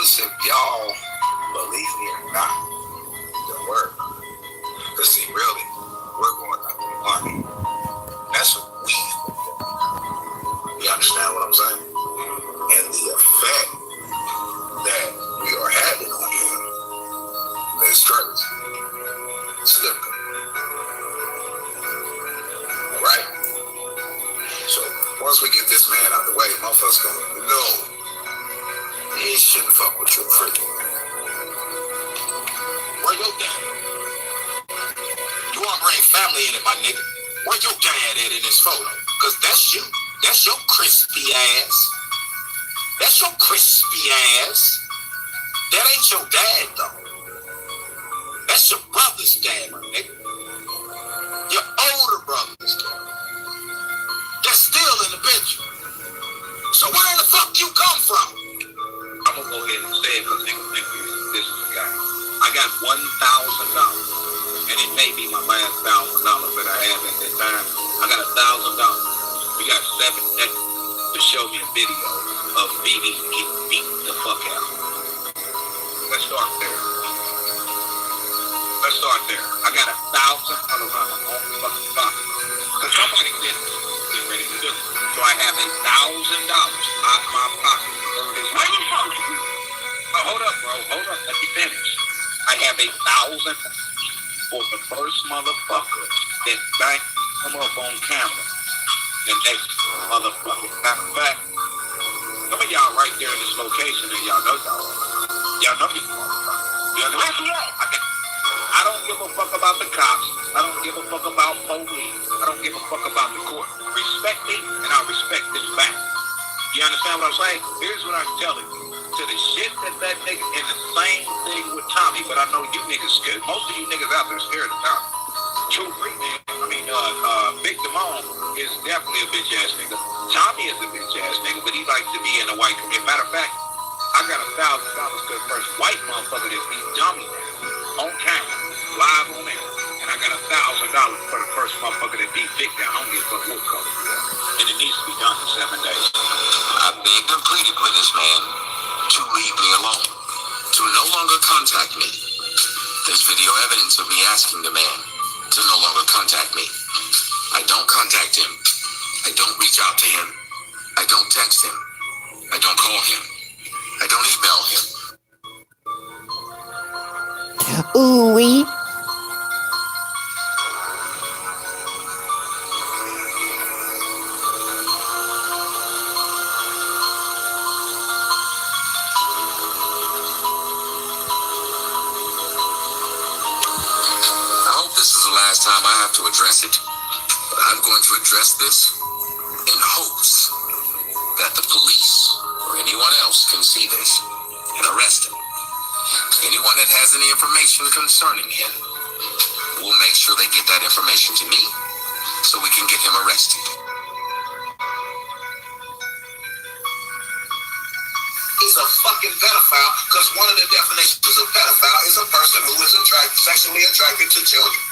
regardless if y'all believe me or not, the word. Because see, really, we're going after money. That's what we want. You understand what I'm saying? And the effect that we are having on him is crazy. It's different. Right? So once we get this man out the way, motherfuckers gonna know he shouldn't fuck with your freaking. Where your dad? You wanna bring family in it, my nigga? Where your dad at in this photo? Cause that's you. That's your crispy ass. That's your crispy ass. That ain't your dad though. That's your brother's dad, my nigga. Your older brother's dad. That's still in the picture. So where the fuck you come from? I'm gonna go ahead and say it because niggas think this is the guy. I got $1,000, and it may be my last $1,000 that I have at that time. I got $1,000. We got 7 days to show me a video of BB getting beat the fuck out. Let's start there. I got $1,000 on my own fucking pocket. Because somebody did get ready to do it. So I have $1,000 out my pocket. Where you from? Oh, hold up, bro. Hold up. Let me finish. I have $1,000 for the first motherfucker that banked him up on camera. The next motherfucker. Matter of fact, some of y'all right there in this location, and y'all know these motherfuckers. You understand? I don't give a fuck about the cops. I don't give a fuck about police. I don't give a fuck about the court. Respect me, and I'll respect this back. You understand what I'm saying? Here's what I'm telling you. To the shit that nigga, and the same thing with Tommy, but I know you niggas scared. Most of you niggas out there scared of Tommy. True Freeman, Big Damone is definitely a bitch ass nigga. Tommy is a bitch ass nigga, but he likes to be in a white community. Matter of fact, I got $1,000 to the first white motherfucker that beat Tommy on camera, live on air. And I got $1,000 for the first motherfucker that beat Vic down. I don't give a fuck what color you are. And it needs to be done in 7 days. I begged and pleaded with this man to leave me alone, to no longer contact me. There's video evidence of me asking the man to no longer contact me. I don't contact him. I don't reach out to him. I don't text him. I don't call him. I don't email him. Ooowee. Time I have to address it, but I'm going to address this in hopes that the police or anyone else can see this and arrest him. Anyone that has any information concerning him, we'll make sure they get that information to me so we can get him arrested. He's a fucking pedophile because one of the definitions of pedophile is a person who is sexually attracted to children.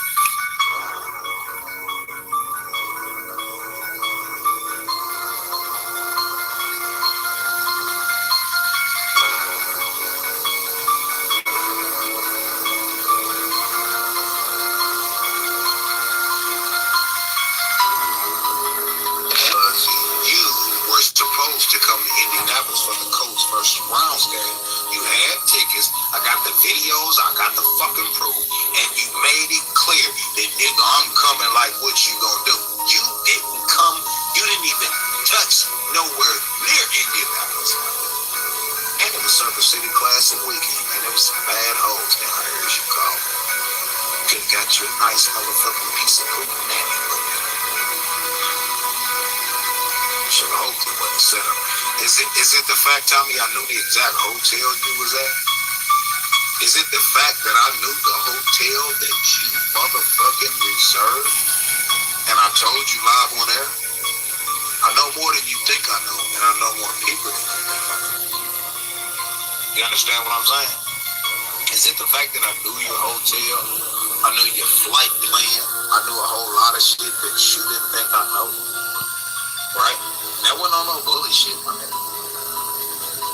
To come to Indianapolis for the Colts versus Browns game. You had tickets, I got the videos, I got the fucking proof, and you made it clear that nigga, I'm coming, like what you gonna do? You didn't come, you didn't even touch nowhere near Indianapolis. And it was Circle City Classic weekend, man. There was some bad hoes down there, as you call it. You could've got you a nice motherfucking piece of poop nanny. Should have hopefully wasn't set up. Is it the fact, Tommy, I knew the exact hotel you was at? Is it the fact that I knew the hotel that you motherfucking reserved? And I told you live on air? I know more than you think I know, and I know more people than you think I know. You understand what I'm saying? Is it the fact that I knew your hotel? I knew your flight plan? I knew a whole lot of shit that you didn't think I know? Right? That wasn't on no bully shit, my nigga.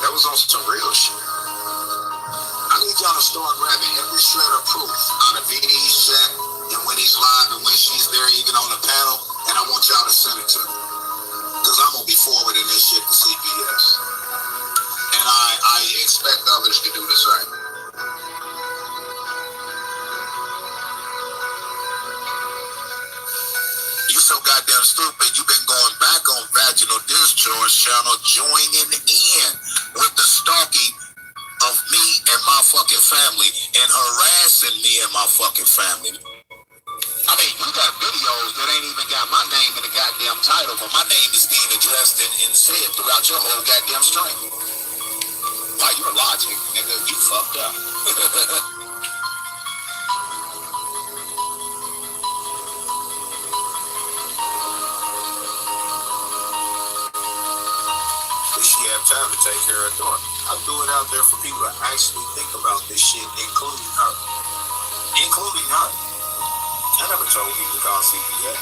That was on some real shit. need y'all to start grabbing every shred of proof out of VD's chat and when he's live and when she's there, even on the panel, and I want y'all to send it to me. Because I'm going to be forwarding this shit to CPS. And I expect others to do the same. You so goddamn stupid. You've been going back on Vaginal Discharge channel, joining in with the stalking of me and my fucking family and harassing me and my fucking family. I mean, you got videos that ain't even got my name in the goddamn title, but my name is being addressed and said throughout your whole goddamn stream. Why, you're logic, nigga. You fucked up. Does she have time to take care of her daughter? I threw it out there for people to actually think about this shit, including her. Including her. I never told people to call CPS.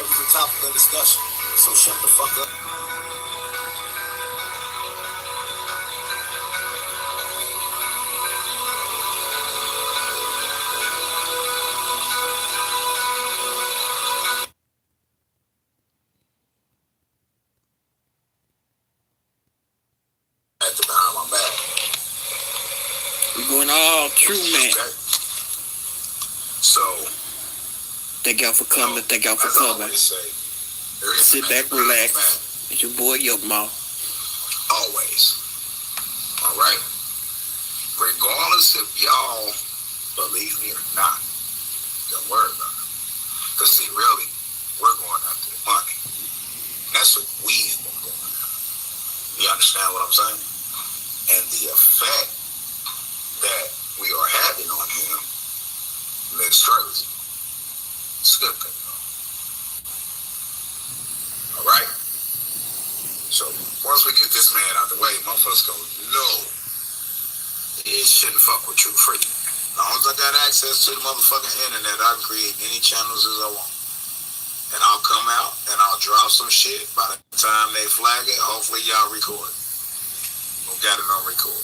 It was a topic of discussion. So shut the fuck up. At the time I'm at. We going all true, man. Okay. So, Thank y'all for coming. Thank y'all for coming. Sit back, relax. It's your boy, Yo Ma. Always. Alright? Regardless if y'all believe me or not, don't worry about it. Because see, really, we're going after the money. That's what we end up going after. You understand what I'm saying? And the effect that we are having on him makes crazy. It's good thing, though. Alright? So, once we get this man out the way, motherfuckers go, no, he shouldn't fuck with True Freeman. As long as I got access to the motherfucking internet, I can create any channels as I want. And I'll come out and I'll drop some shit. By the time they flag it, hopefully y'all record. Who got it on record.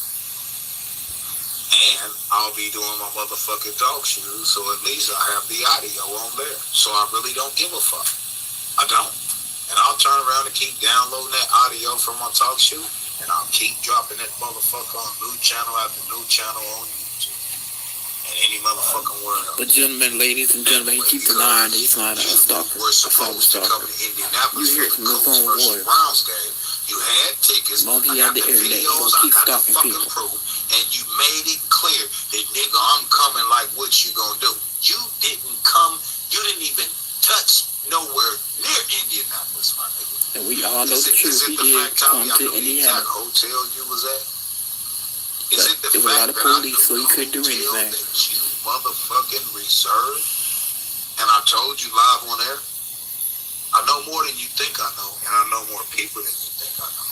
And I'll be doing my motherfucking talk shoes, so at least I have the audio on there. So I really don't give a fuck. I don't. And I'll turn around and keep downloading that audio from my talk show, and I'll keep dropping that motherfucker on new channel after new channel on YouTube. And any motherfucking word. But gentlemen, ladies and gentlemen, keep an eye on he's not a stalker. We're supposed to come to Indianapolis for the Colts versus Browns game. You had tickets. Long he had the internet, you gonna keep stalking people. Proof, and you made it clear that, nigga, I'm coming like what you gonna do. You didn't come, you didn't even touch nowhere near Indianapolis, my nigga. And we all know the truth. He did come to Indiana. Hotel you was at? Is it the there was a lot of police, so he couldn't do anything. That you motherfucking reserved? And I told you live on air, I know more than you think I know, and I know more people than you think I know.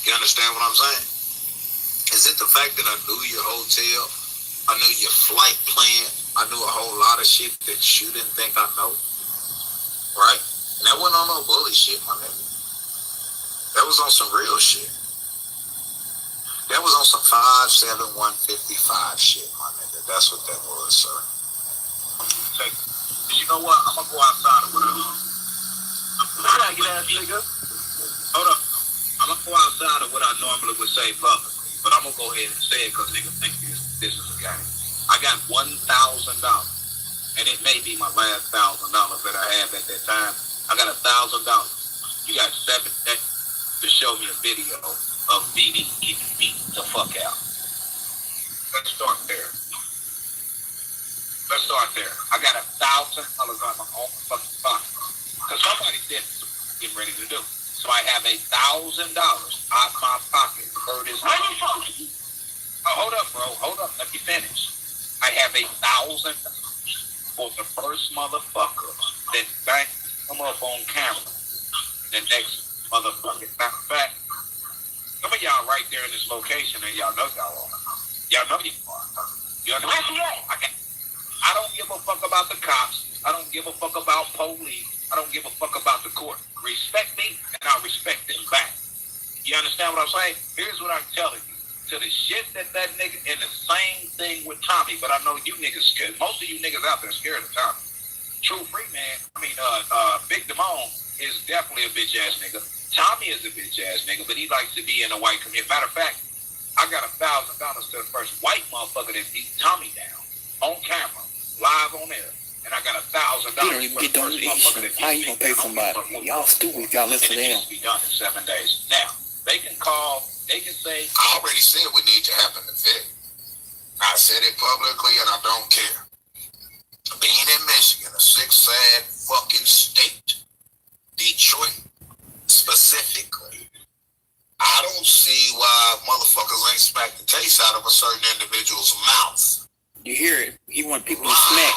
You understand what I'm saying? Is it the fact that I knew your hotel, I knew your flight plan, I knew a whole lot of shit that you didn't think I know? Right? And that wasn't on no bully shit, my nigga. That was on some real shit. That was on some 57155 shit, my nigga. That's what that was, sir. Hey, you know what? I'm gonna go outside with her. Get ass nigga. Hold up. I'm gonna go outside of what I normally would say publicly, but I'm gonna go ahead and say it because niggas think this is a game. I got $1,000, and it may be my last $1,000 that I have at that time. I got $1,000. You got 7 days to show me a video of BB getting beat the fuck out. Let's start there. I got $1,000 on my own fucking pocket. Because somebody said getting ready to do. So I have $1,000 out my pocket. Heard his name. Oh, hold up, bro. Hold up. Let me finish. I have $1,000 for the first motherfucker that backed him up on camera. The next motherfucker. Matter of fact, some of y'all right there in this location, and y'all know y'all are. Y'all know you are. You understand? I don't give a fuck about the cops. I don't give a fuck about police. I don't give a fuck about the court. Respect me, and I'll respect them back. You understand what I'm saying? Here's what I'm telling you. To to the shit that nigga, and the same thing with Tommy, but I know you niggas scared. Most of you niggas out there scared of Tommy. True Freeman, Big Damone is definitely a bitch ass nigga. Tommy is a bitch ass nigga, but he likes to be in a white community. Matter of fact, I got $1,000 to the first white motherfucker that beat Tommy down on camera, live on air. And I got $1,000 You don't even get donations. How you gonna pay somebody? Y'all stupid. Y'all listen to them. It needs to be done in 7 days. Now, they can call, they can say, I already said what needs to happen to Vic. I said it publicly and I don't care. Being in Michigan, a sick, sad fucking state, Detroit specifically, I don't see why motherfuckers ain't smacked the taste out of a certain individual's mouth. You hear it. He want people to smack.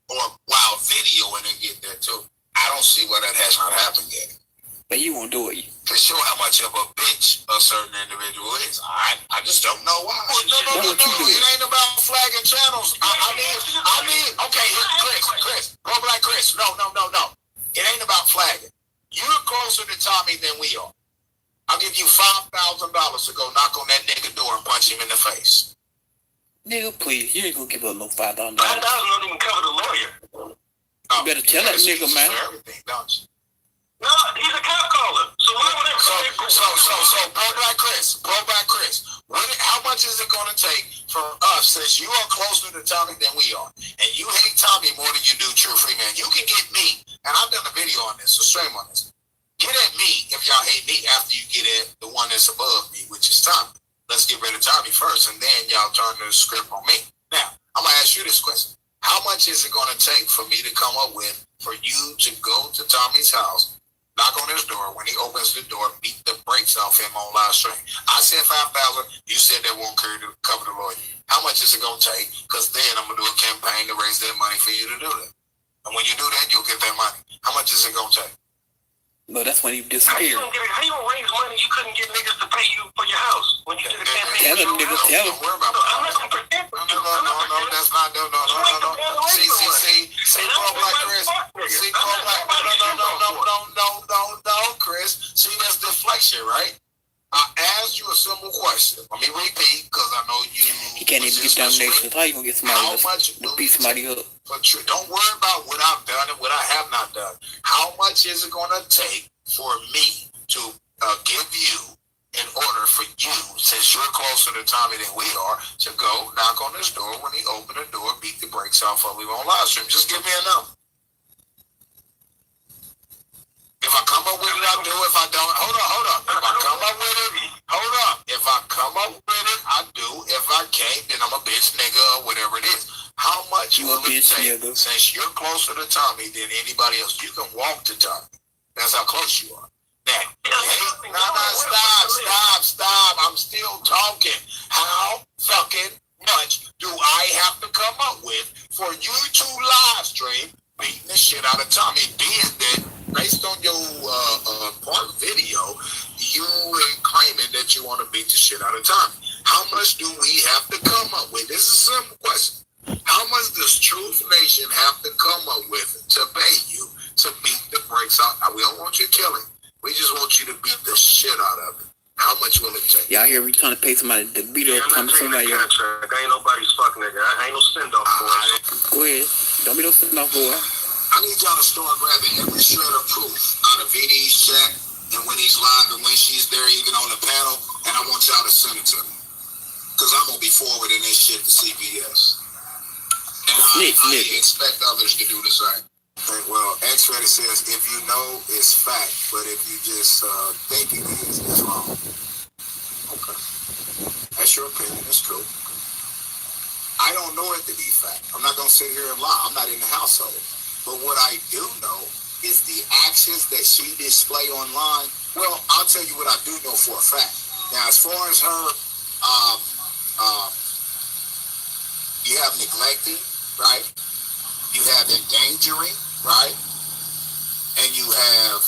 Or wild video and then get that too. I don't see why that has not happened yet. But you won't do it. To show how much of a bitch a certain individual is. I just don't know why. No. It ain't about flagging channels. I mean, okay, Chris. Go black Chris. No. It ain't about flagging. You're closer to Tommy than we are. I'll give you $5,000 to go knock on that nigga door and punch him in the face. Nigga, please, you ain't gonna give up no $5,000. $5,000 don't even cover the lawyer. You better tell that nigga, man. Everything, don't you? No, he's a cop caller. So why would So, bro, black Chris. How much is it gonna take for us, since you are closer to Tommy than we are, and you hate Tommy more than you do True Freeman? You can get me, and I've done a video on this, so stream on this. Get at me if y'all hate me after you get at the one that's above me, which is Tommy. Let's get rid of Tommy first, and then y'all turn the script on me. Now, I'm going to ask you this question. How much is it going to take for me to come up with for you to go to Tommy's house, knock on his door, when he opens the door, beat the brakes off him on live stream? I said $5,000. You said that won't cover the lawyer. How much is it going to take? Because then I'm going to do a campaign to raise that money for you to do that. And when you do that, you'll get that money. How much is it going to take? But that's when he disappeared. How you gonna raise money you couldn't get niggas to pay you for your house when you did a campaign? Tell him, nigga, tell him. I'm not gonna pretend. No, that's not, no. See, bro, like Chris. See, bro, like, no, Chris. See, that's deflection, right? I asked you a simple question. Let me repeat, because I know you. He can't even get donations. How you gonna get somebody to beat somebody up? But don't worry about what I've done and what I have not done. How much is it going to take for me to give you, in order for you, since you're closer to Tommy than we are, to go knock on his door when he open the door, beat the brakes off of him on live stream? Just give me a number. If I come up with it, I'll do. If I don't, hold on. If I come up with it, hold up. If I come up with it, I do. If I can't, then I'm a bitch nigga or whatever it is. How much will it take, since you're closer to Tommy than anybody else? You can walk to Tommy. That's how close you are. Now, stop. I'm still talking. How fucking much do I have to come up with for you to live stream beating the shit out of Tommy? Being that, based on your part video, you are claiming that you want to beat the shit out of Tommy. How much do we have to come up with? This is a simple question. How much does Truth Nation have to come up with to pay you to beat the brakes out? Now, we don't want you killing. We just want you to beat the shit out of it. How much will it take? Y'all hear me trying to pay somebody to beat up somebody else? I ain't nobody's fucking nigga. I ain't no send-off boy. Go ahead. Don't be no send-off boy. I need y'all to start grabbing every shred of proof out of VD's chat and when he's live and when she's there, even on the panel, and I want y'all to send it to me. Because I'm going to be forwarding this shit to CBS. And I expect others to do the same. Well, X-Ready says, if you know, it's fact. But if you just think it is, it's wrong. Okay. That's your opinion. That's cool. I don't know it to be fact. I'm not going to sit here and lie. I'm not in the household. But what I do know is the actions that she display online. Well, I'll tell you what I do know for a fact. Now, as far as her, you have neglecting, right? You have endangering, right? And you have,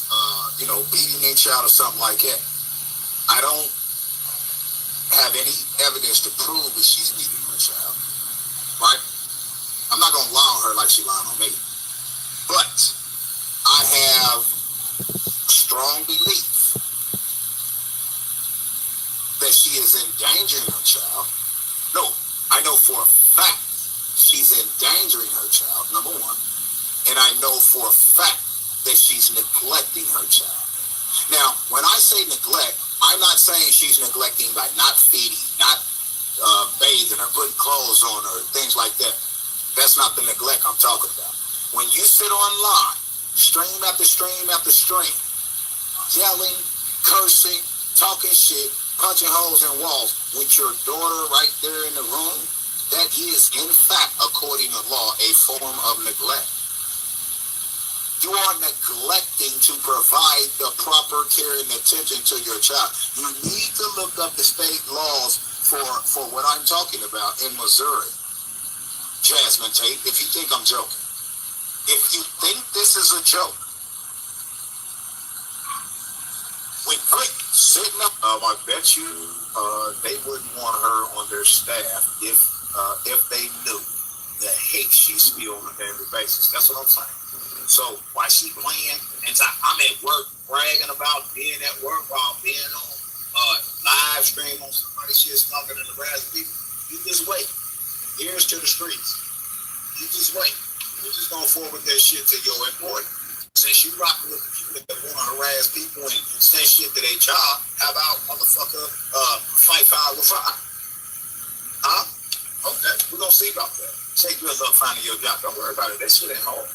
beating a child or something like that. I don't have any evidence to prove that she's beating her child, right? I'm not going to lie on her like she lied on me. But I have a strong belief that she endangering her child. No, I know for a fact she's endangering her child, number one. And I know for a fact that she's neglecting her child. Now, when I say neglect, I'm not saying she's neglecting by not feeding, not bathing or putting clothes on her, things like that. That's not the neglect I'm talking about. When you sit online, stream after stream after stream, yelling, cursing, talking shit, punching holes in walls with your daughter right there in the room, that is, in fact, according to law, a form of neglect. You are neglecting to provide the proper care and attention to your child. You need to look up the state laws for what I'm talking about in Missouri. Jasmine Tate, if you think I'm joking. If you think this is a joke, when sitting up, I bet you they wouldn't want her on their staff if they knew the hate she spewed on a daily basis. That's what I'm saying. So why she playing? And I'm at work bragging about being at work while I'm being on live stream on somebody's shit, smoking and harassing people. You just wait. Here's to the streets. You just wait. We're just gonna forward that shit to your employer. Since you rocking with the people that want to harass people and send shit to their job, how about motherfucker fight fire with fire? Huh? Okay, we're gonna see about that. Take yours up finding your job. Don't worry about it. That shit ain't hard.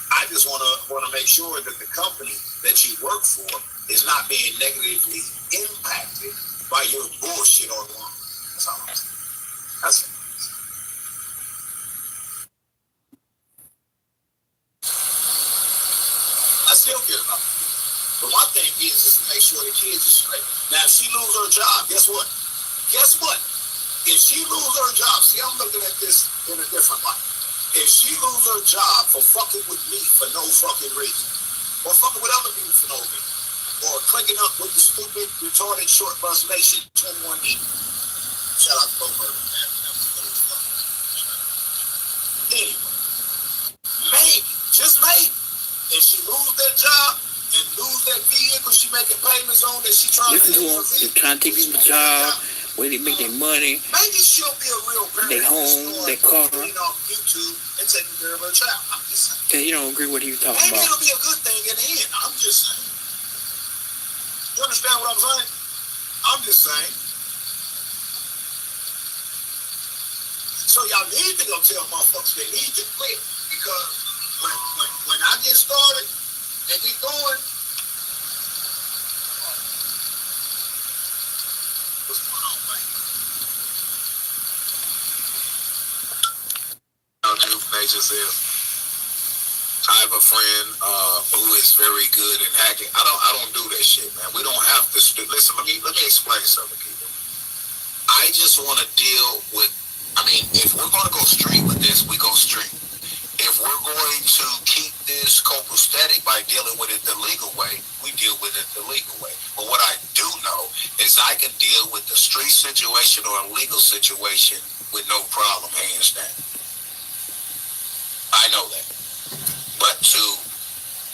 I just wanna make sure that the company that you work for is not being negatively impacted by your bullshit online. That's all I'm saying. That's it. I still care about it. But my thing is to make sure the kids are straight. Now, if she lose her job, guess what? Guess what? If she lose her job, see, I'm looking at this in a different light. If she lose her job for fucking with me for no fucking reason, or fucking with other people for no reason, or clicking up with the stupid, retarded, short bus nation 21D. Shout out to both of them. Anyway, maybe, just maybe, if she lose that job and lose that vehicle she making payments on that she trying to they're trying to take people's job, where they make their money, maybe she'll be a real parent. their home, their car. On YouTube and taking care of her child. I'm just saying. Because you don't agree with what he was talking maybe about. It'll be a good thing in the end. I'm just saying. You understand what I'm saying? I'm just saying. So y'all need to go tell motherfuckers they need to quit, because when I get started and get going, what's going on, man? Nature says, I have a friend who is very good in hacking. I don't do that shit, man. We don't have to listen. Let me explain something, people. I just want to deal with. I mean, if we're going to go street with this, we go street. If we're going to keep this copacetic by dealing with it the legal way, we deal with it the legal way. But what I do know is I can deal with the street situation or a legal situation with no problem, hands down. I know that. But to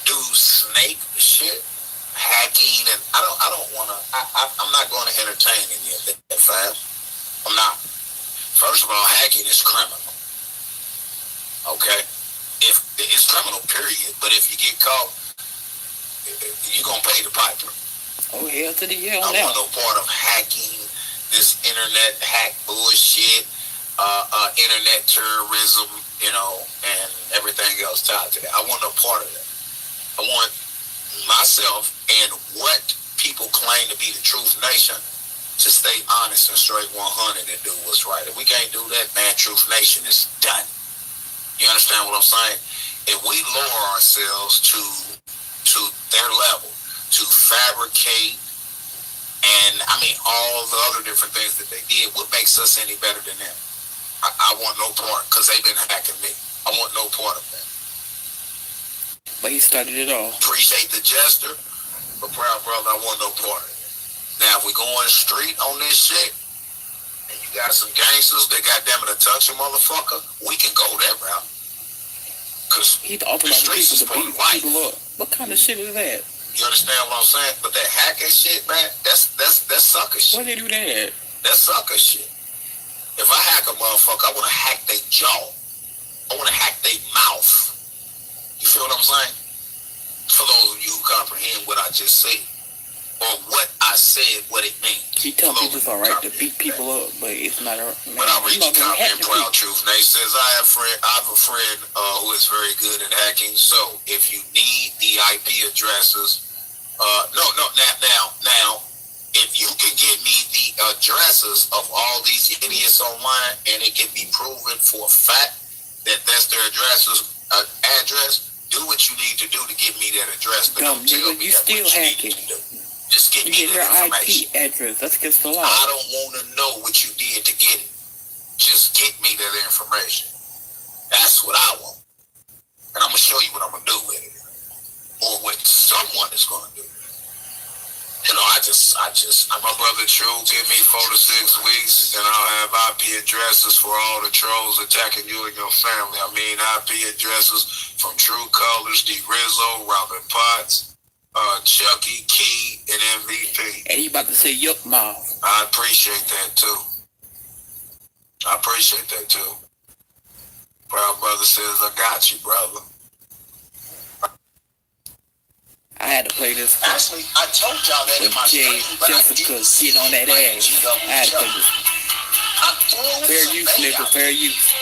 do snake shit, hacking, and I don't want to. I'm not going to entertain any of that fast. I'm not. First of all, hacking is criminal. Okay? If it's criminal, period. But if you get caught, you're going to pay the piper. Oh, hell to the yeah on I that. want no part of hacking, this internet hack bullshit, internet terrorism, and everything else tied to that. I want no part of that. I want myself and what people claim to be the Truth Nation to stay honest and straight 100 and do what's right. If we can't do that, man, Truth Nation is done. You understand what I'm saying? If we lower ourselves to their level, to fabricate, and I mean all the other different things that they did, what makes us any better than them? I want no part, because they've been hacking me. I want no part of that. But he started it all. Appreciate the jester, but proud brother, I want no part of it. Now, if we going street on this shit, and you got some gangsters that goddamn it touch a motherfucker, we can go that route. Cause he's authorizing people to beat people up. What kind of shit is that? You understand what I'm saying? But that hacking shit, man, that's sucker shit. Why they do that? That's sucker shit. If I hack a motherfucker, I want to hack their jaw. I want to hack their mouth. You feel what I'm saying? For those of you who comprehend what I just said, or what I said, what it means. He tells people it's alright to beat people up, but it's not a. But I read the comment, Proud Truth, and he says, I have a friend who is very good at hacking. So if you need the IP addresses, now, if you can give me the addresses of all these idiots online, and it can be proven for a fact that that's their address, do what you need to do to give me that address. But don't tell me you still hacking. Just give me their information. IP address. That's against the law. I don't want to know what you did to get it. Just get me that information. That's what I want. And I'm going to show you what I'm going to do with it. Or what someone is going to do. You know, I'm my brother True. Give me 4 to 6 weeks and I'll have IP addresses for all the trolls attacking you and your family. I mean, IP addresses from True Colors, D Rizzo, Robin Potts, Chucky, Key, and MVP. And you about to say yuck mouth. I appreciate that too. Proud brother says, I got you, brother. I had to play this. Actually, I told y'all that in my stream, but Jessica getting on that ass. I had to play this. Fair use, nigga, fair use.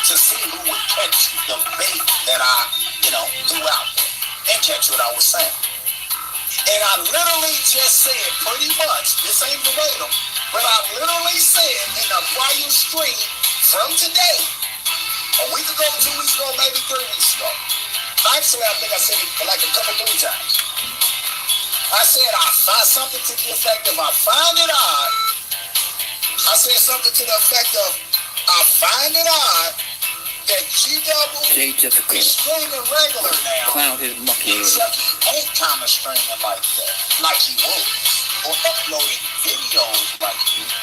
To see who would catch the bait that I, threw out there and catch what I was saying. And I literally just said pretty much, this ain't verbatim, but I literally said in a prior stream from today, a week ago, 2 weeks ago, maybe 3 weeks ago. Actually, I think I said it like a couple, 3 times. I said I find something to the effect of I find it odd. I said something to the effect of I find it odd that GW is streaming regular now. Clown his monkey. Chucky ain't kind of streaming like that, like he would, or uploading videos like he would.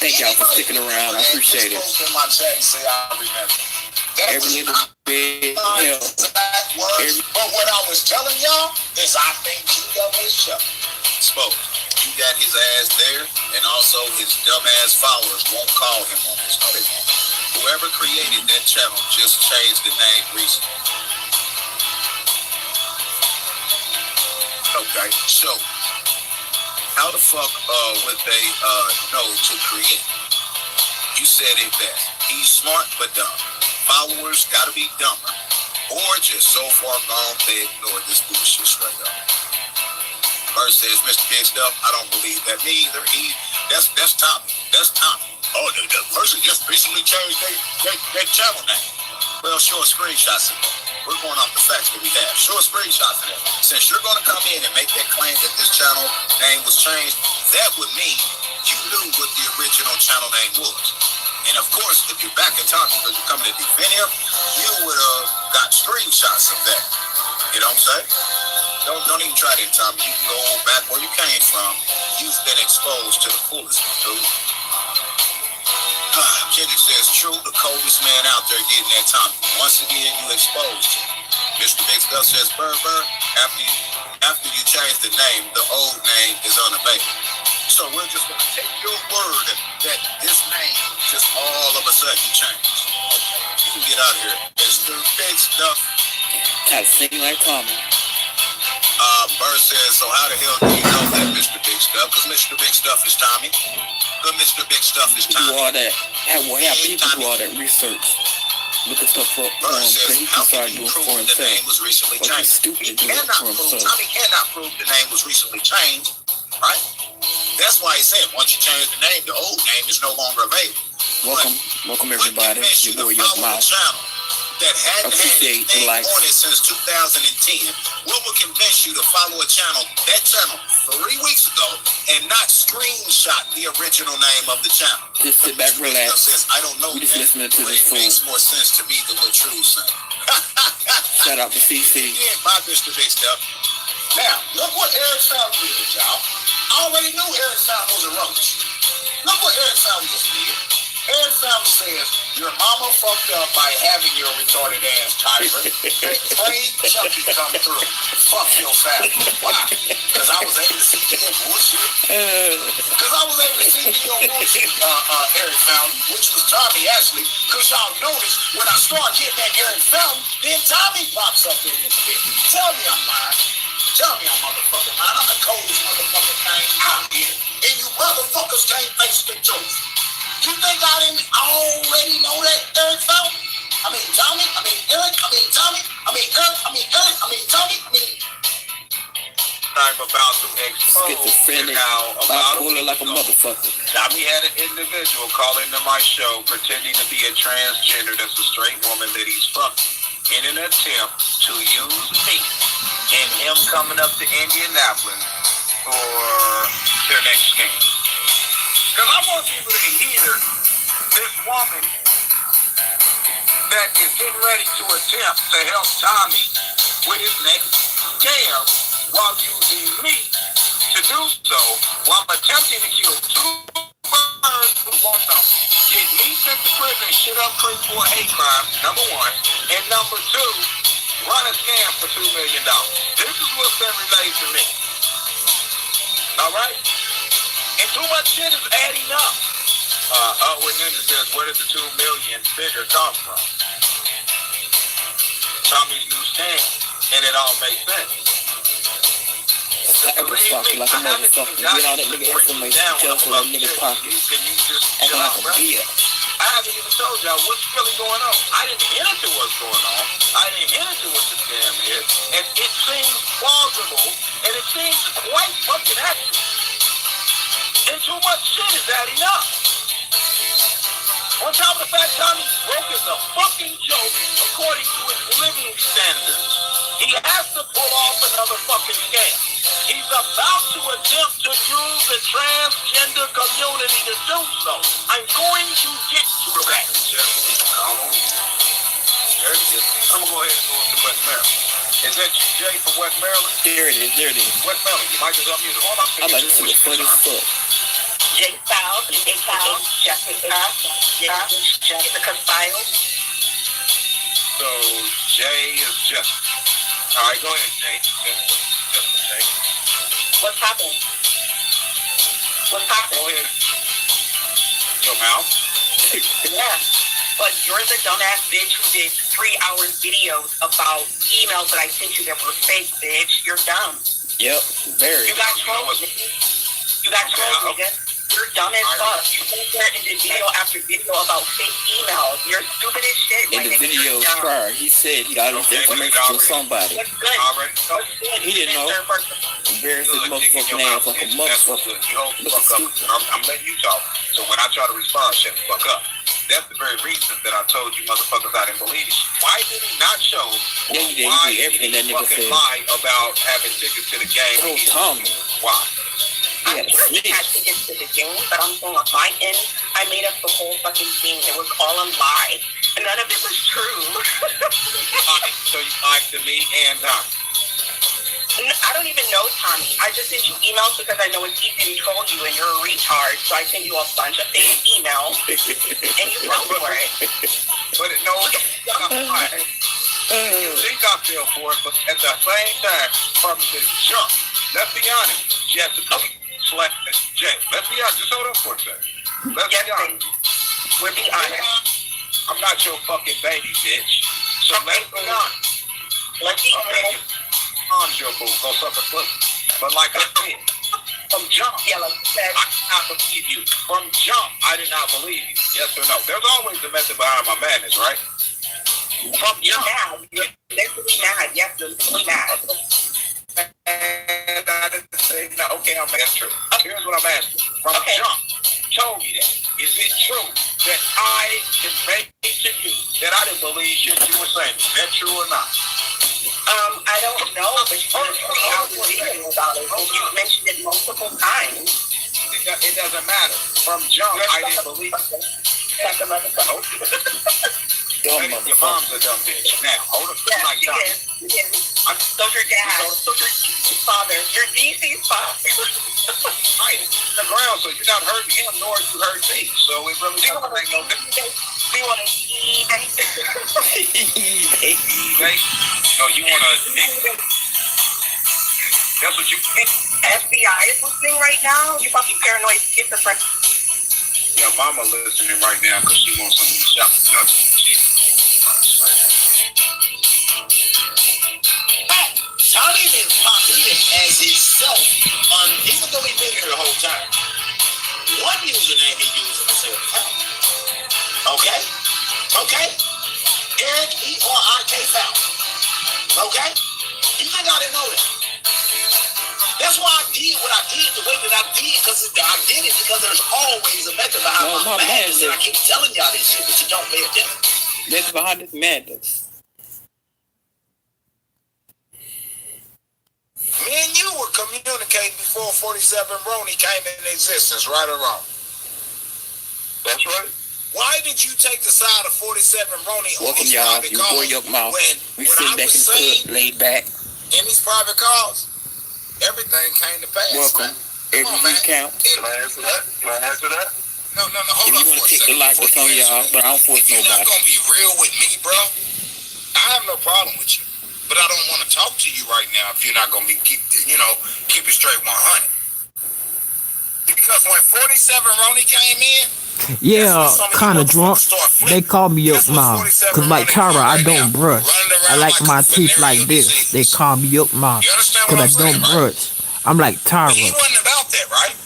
Thank y'all for sticking around. I appreciate it. In my chat and say I remember. Every little bit. But what I was telling y'all is I think GW is Chucky. Spoke. You got his ass there, and also his dumbass followers won't call him on this. No, they won't. Whoever created that channel just changed the name recently. Okay, so how the fuck would they know to create? You said it best. He's smart but dumb. Followers gotta be dumber, or just so far gone they ignore this bullshit straight up. First says Mr. Big Stuff. I don't believe that. Me either. That's Tommy. That's Tommy. Oh, the person just recently changed their channel name. Well, show screenshots of that. We're going off the facts that we have. Show screenshots of that. Since you're going to come in and make that claim that this channel name was changed, that would mean you knew what the original channel name was. And of course, if you're back in time because you're coming to defend him, you would have got screenshots of that. You know what I'm saying? Don't even try that, Tommy. You can go back where you came from. You've been exposed to the fullest, dude. Kendrick says, True, the coldest man out there getting that Tommy. Once again, you exposed him. Mr. Big Stuff says, Burr, after you change the name, the old name is unavailable. So we're just going to take your word that this name just all of a sudden changed. Okay, you can get out of here. Mr. Big Stuff. Try to sing like Tommy. Burr says, so how the hell do you know that Mr. Big Stuff? Because Mr. Big Stuff is Tommy. Good Mr. Big Stuff is Tommy. Do all that. Have people do all that research. Look at stuff for Burr says, he how can start can you doing prove for the himself. name was recently But he's changed? stupid to do it for himself. Tommy cannot prove the name was recently changed, right? That's why he said once you change the name, the old name is no longer available. Welcome everybody. Your boy Young Mouse. That hadn't had anything on it since 2010. What would convince you to follow a channel, that channel, 3 weeks ago, and not screenshot the original name of the channel? Just sit back, relax. Says, I don't know. We just listening to this fool. It makes more sense to me than what True saying. Shout out to CC. Yeah, my Mr. Big Stuff. Now, look what Eric Fountain did, y'all. I already knew Eric Fountain was a roach. Look what Eric Fountain just did. Eric Fountain says, your mama fucked up by having your retarded ass, Tyler. Pray Chucky come through. Fuck your family. Why? Because I was able to see your bullshit. Because I was able to see your bullshit, Eric Fountain, which was Tommy Ashley. Because y'all notice when I start getting that Eric Fountain, then Tommy pops up in this bitch. Tell me I'm lying. Tell me I'm motherfucking lying. I'm the coldest motherfucking thing out here. And you motherfuckers can't face the truth. You think I didn't already know that, Eric Fountain? I mean, Tommy? I mean, Eric? I mean, Tommy? I mean, Eric? I mean, Eric? I mean, Tommy? I mean... I'm about to expose Schizophrenic, now bipolar like a motherfucker. Tommy had an individual call into my show pretending to be a transgender that's a straight woman that he's fucking in an attempt to use me and him coming up to Indianapolis for their next game. Because I want people to hear this woman that is getting ready to attempt to help Tommy with his next scam while using me to do so while attempting to kill two birds with one stone. Get me sent to prison and shit up free for a hate crime, number one. And number two, run a scam for $2 million. This is what's been relayed to me. Alright? And too much shit is adding up. When Ninja says, where did the 2 million figure come from? Tommy's new scam. And it all makes sense. Cyberstalking like a motherfucker. Get all that nigga information, careful that nigga pocket. Acting like a bitch. I haven't even told y'all what's really going on. I didn't hint into what's going on. I didn't hint into what the scam is. And it seems plausible. And it seems quite fucking accurate. And too much shit is adding up. On top of the fact Tommy broke is a fucking joke according to his living standards. He has to pull off another fucking scam. He's about to attempt to use the transgender community to do so. I'm going to get to that. There it is. I'm going to go ahead and go into West Maryland. Is that you, Jay, from West Maryland? There it is, there it is. West Maryland, you might just unmute it. Hold on. I'm like, this is funny as fuck. Jay Styles, Jessica Styles. So, Jay is Jessica. All right, go ahead, Jay. Jay. What's happening? What's happening? Go ahead. Your mouth. Yeah. But you're the dumbass bitch who did 3 hours videos about emails that I sent you that were fake, bitch. You're dumb. Yep, very. You got trolled. You got trolled, nigga. You're dumb as fuck. You sit there and did video after video about fake emails. You're stupid as shit. In the video prior, he said he got this information from somebody. What's good? What's good? He didn't know. Embarrass his motherfucking ass like a motherfucker. You hold the fuck up. I'm letting you talk. So when I try to respond, shut the fuck up. That's the very reason that I told you motherfuckers I didn't believe it. Why did he not show? Yeah, you did. Why He did everything that nigga fucking said. lie about having tickets to the game? Oh, Tommy. Why? I'm sure he had tickets to the game, but I'm saying on my end, I made up the whole fucking thing. It was all a lie. And none of it was true. So you lied to me and Tommy. I don't even know Tommy. I just sent you emails because I know it's easy to troll you and you're a retard. So I send you a bunch of fake emails and you fell for it. But no, you think I fell for it, but at the same time, from the jump, let's be honest, Jessica / Jay. Let's be honest. Just hold on for a second. Let's be honest. We'll be honest. I'm not your fucking baby, bitch. So let's be honest. Let's be honest. I'm your boo. Go suck a foot. But like I said, from jump, Yeah, like you said. I did not believe you. From jump, I did not believe you. Yes or no? There's always a method behind my madness, right? From You're jump. mad. You're literally mad. Yes, you're literally mad. I didn't say no. Okay, that's true. Here's what I'm asking. From jump, told me that. Is it true that I conveyed to you that I didn't believe shit you were saying? Is that true or not? I don't know, but you did a 3-hour video about it. You mentioned it multiple times. It doesn't matter. From jump, I didn't believe. That's a motherfucker. Your mom's a dumb bitch. Now, hold up. Yeah, Like she is. So your dad. So your DC's father. Your DC's father. Right. The ground, so you're not hurting him, nor you hurt me. So it really doesn't make no difference. Do you want to eat? No, you want to. That's what you think. FBI is listening right now. You're fucking paranoid schizophrenic. Yeah, mama listening right now because she wants something to shout. Tommy been popping in as himself on, even though he's been here the whole time. One username he used himself. Okay? Okay? Eric E-R-I-K Foul. Okay? You think I didn't know that? That's why I did what I did the way that I did, because I did it because there's always a method behind my madness, and I keep telling y'all this shit, but you don't pay attention. That's behind this madness. Me and you were communicating before 47 Roney came into existence, right or wrong? That's right. Why did you take the side of 47 Roney on Welcome, these y'all. private You calls? boy your mouth. We sit back in the club, laid back. In these private calls, everything came to pass. Welcome. Every view count. Can I answer that? No, hold if on you want to for a kick second. the light, that's on y'all, but I don't force If you're not nobody. going to be real with me, bro, I have no problem with you. But I don't want to talk to you right now if you're not going to be, keep it straight 100. Because when 47 Roney came in, yeah, kind of drunk. They call me up mouth. Cause like Tara, I don't brush. I like my teeth like this. They call me up mouth. Cause I don't brush. I'm like Tara. He wasn't about that, right?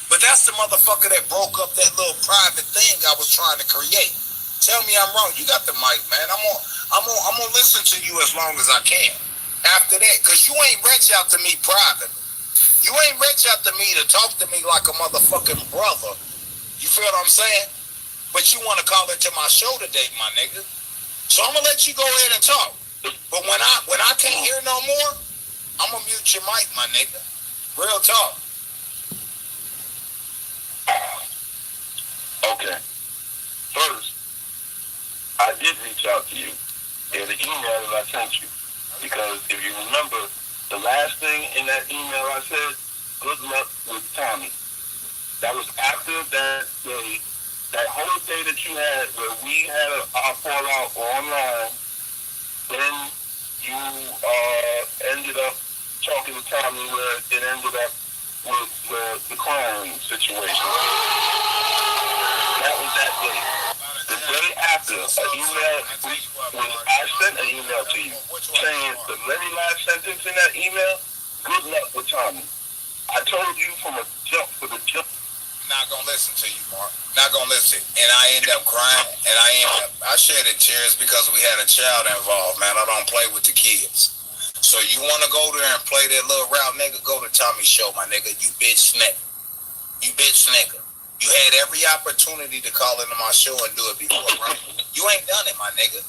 But that's the motherfucker that broke up that little private thing I was trying to create. Tell me I'm wrong. You got the mic, man. I'm gonna listen to you as long as I can. After that, cause you ain't reach out to me privately. You ain't reach out to me to talk to me like a motherfucking brother. You feel what I'm saying? But you want to call into my show today, my nigga. So I'm gonna let you go ahead and talk. But when I can't hear no more, I'm gonna mute your mic, my nigga. Real talk. Okay. First, I did reach out to you in the email that I sent you. Because if you remember, the last thing in that email I said, good luck with Tommy. That was after that day, that whole day that you had where we had our fallout online. Then you ended up talking to Tommy where it ended up with the crime situation. That was that day. The day after, an email, when I sent an email to you saying the very last sentence in that email, good luck with Tommy. I told you from a jump. Not gonna listen to you, Mark. Not gonna listen. And I end up crying, and I shedded tears because we had a child involved, man. I don't play with the kids. So you wanna go there and play that little route, nigga, go to Tommy's show, my nigga. You bitch nigga. You bitch nigga. You had every opportunity to call into my show and do it before, right? You ain't done it, my nigga.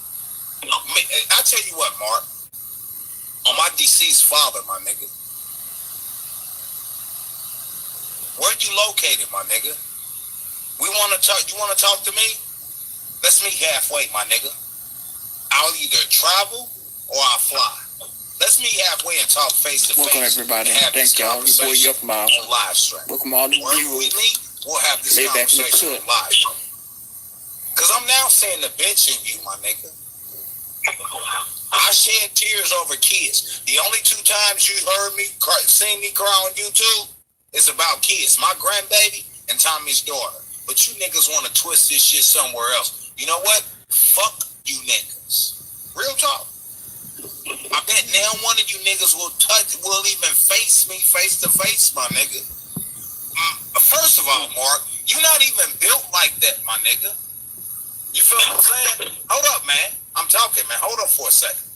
I tell you what, Mark. On my deceased father, my nigga. Where you located, my nigga? We want to talk. You want to talk to me? Let's meet halfway, my nigga. I'll either travel or I'll fly. Let's meet halfway and talk face to face. Welcome everybody. Thank y'all. Your boy Yuck Mouth. On live stream. Welcome all the Wherever we viewers. meet, we'll have this conversation on live stream. Cause I'm now seeing the bitch in you, my nigga. I shed tears over kids. The only 2 times you heard me seen me cry on YouTube is about kids. My grandbaby and Tommy's daughter. But you niggas want to twist this shit somewhere else. You know what? Fuck you niggas. Real talk. I bet now one of you niggas will even face me face to face, my nigga. First of all, Mark, you're not even built like that, my nigga. You feel what I'm saying? Hold up, man. I'm talking, man. Hold up for a second.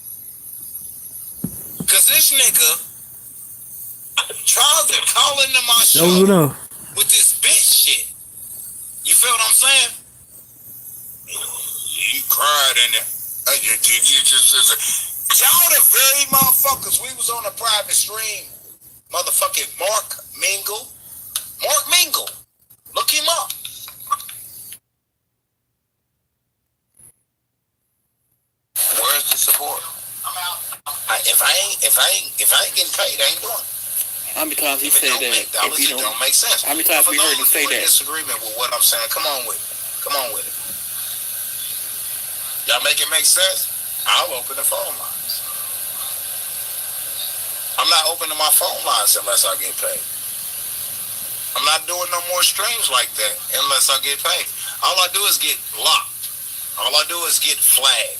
Cause this nigga tries to call into my show with this bitch shit. You feel what I'm saying? You cried in there. Y'all the very motherfuckers. We was on a private stream. Motherfucking Mark Mingle. Mark Mingle. Look him up. Where's the support? I'm out. if I ain't getting paid, I ain't doing it. How many times he said that? Dollars, it don't make sense. How many times we heard him say that? Disagreement with what I'm saying. Come on with it. Come on with it. Y'all make it make sense? I'll open the phone lines. I'm not opening my phone lines unless I get paid. I'm not doing no more streams like that unless I get paid. All I do is get locked. All I do is get flagged.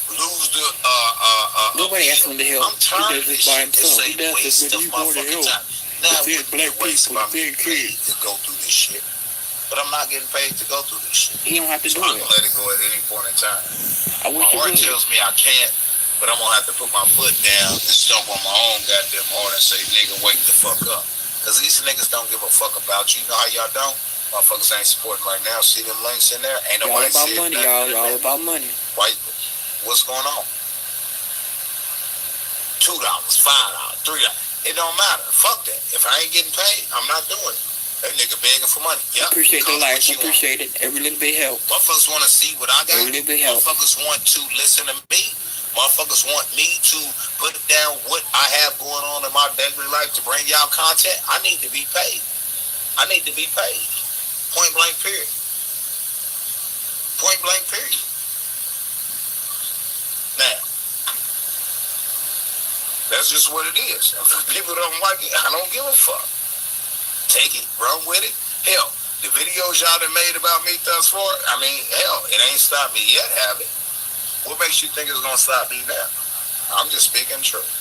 Lose the nobody asked him to help. I'm tired he does this by himself. He does this with you want to help. Now we black people, big kids to go through this shit. But I'm not getting paid to go through this shit. He don't have to do it. I'm gonna let it go at any point in time. My heart tells me I can't, but I'm gonna have to put my foot down and stomp on my own goddamn heart and say, nigga, wake the fuck up. Cause these niggas don't give a fuck about you. You know how y'all don't? Motherfuckers ain't supporting right now. See them links in there? Ain't nobody all about money, y'all. All about money. Right? What's going on? $2, $5, $3. It don't matter. Fuck that. If I ain't getting paid, I'm not doing it. That nigga begging for money. Yep. Appreciate the life. Appreciate it. Every little bit help. Motherfuckers want to see what I got. Every little bit help. Motherfuckers want to listen to me. Motherfuckers want me to put down what I have going on in my daily life to bring y'all content. I need to be paid. I need to be paid. Point blank period. Point blank period. Now, that's just what it is. And for people who don't like it, I don't give a fuck. Take it, run with it. Hell, the videos y'all done made about me thus far, I mean, hell, it ain't stopped me yet, have it? What makes you think it's gonna stop me now? I'm just speaking truth.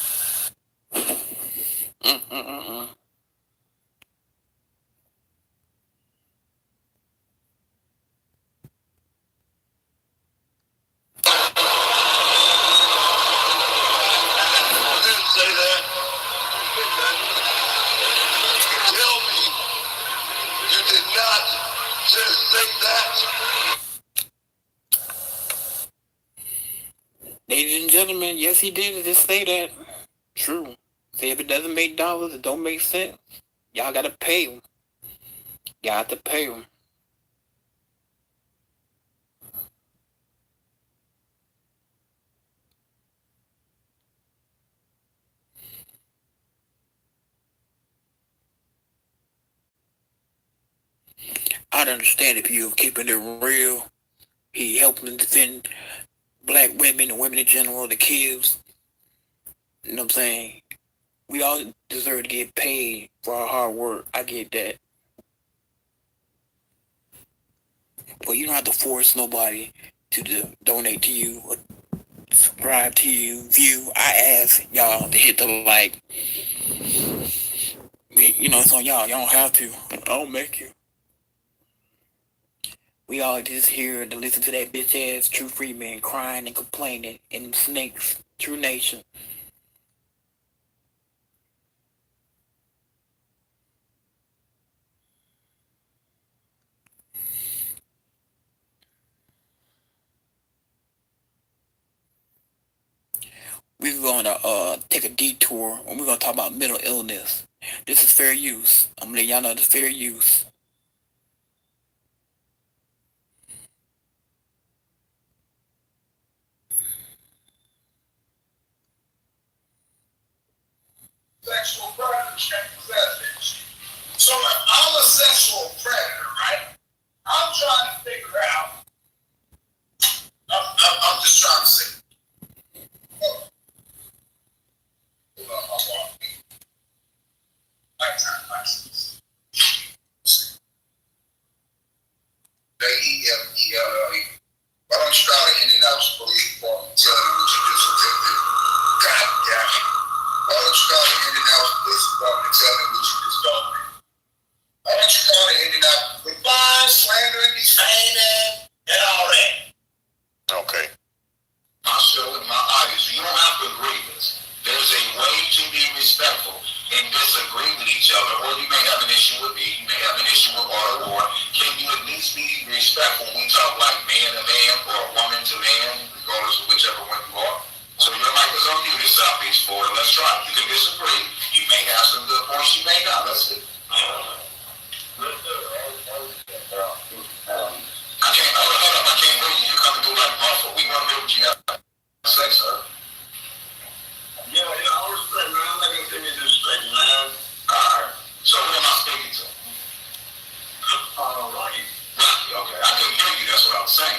Ladies and gentlemen, yes, he did just say that. True. Say if it doesn't make dollars, it don't make sense. Y'all gotta pay him. Y'all have to pay him. I'd understand if you were keeping it real. He helping defend black women and women in general, the kids. You know what I'm saying? We all deserve to get paid for our hard work. I get that. But you don't have to force nobody to donate to you or subscribe to you, view. I ask y'all to hit the like. You know, it's on y'all. Y'all don't have to. I'll make you. We all just here to listen to that bitch ass True Freeman crying and complaining and snakes. True Nation. We're going to take a detour and we're going to talk about mental illness. This is fair use. I'm letting y'all know this is fair use. Sexual predator. So I'm a sexual predator, right? I'm trying to figure out. I'm just trying to say. Lifetime license. Why don't you try to Indianapolis Police Department tell them what you just attempted? God damn it. Why don't you call the Indianapolis Police Department and tell them what you just told me? Why don't you call the Indianapolis with lies, slandering, defaming, and all that? Okay. I'll show with my audience. You don't have to agree with us. There's a way to be respectful and disagree with each other, or you may have an issue with me, you may have an issue with or can you at least be respectful when we talk like man to man or woman to man, regardless of whichever one you are? So your mic is on mute, Southeast Florida. Let's try it. You can disagree. You may have some good points, you may not. Let's see. I can't, hold up. I can't hear you. You're coming through like muffled. We want to hear what you have to say, sir.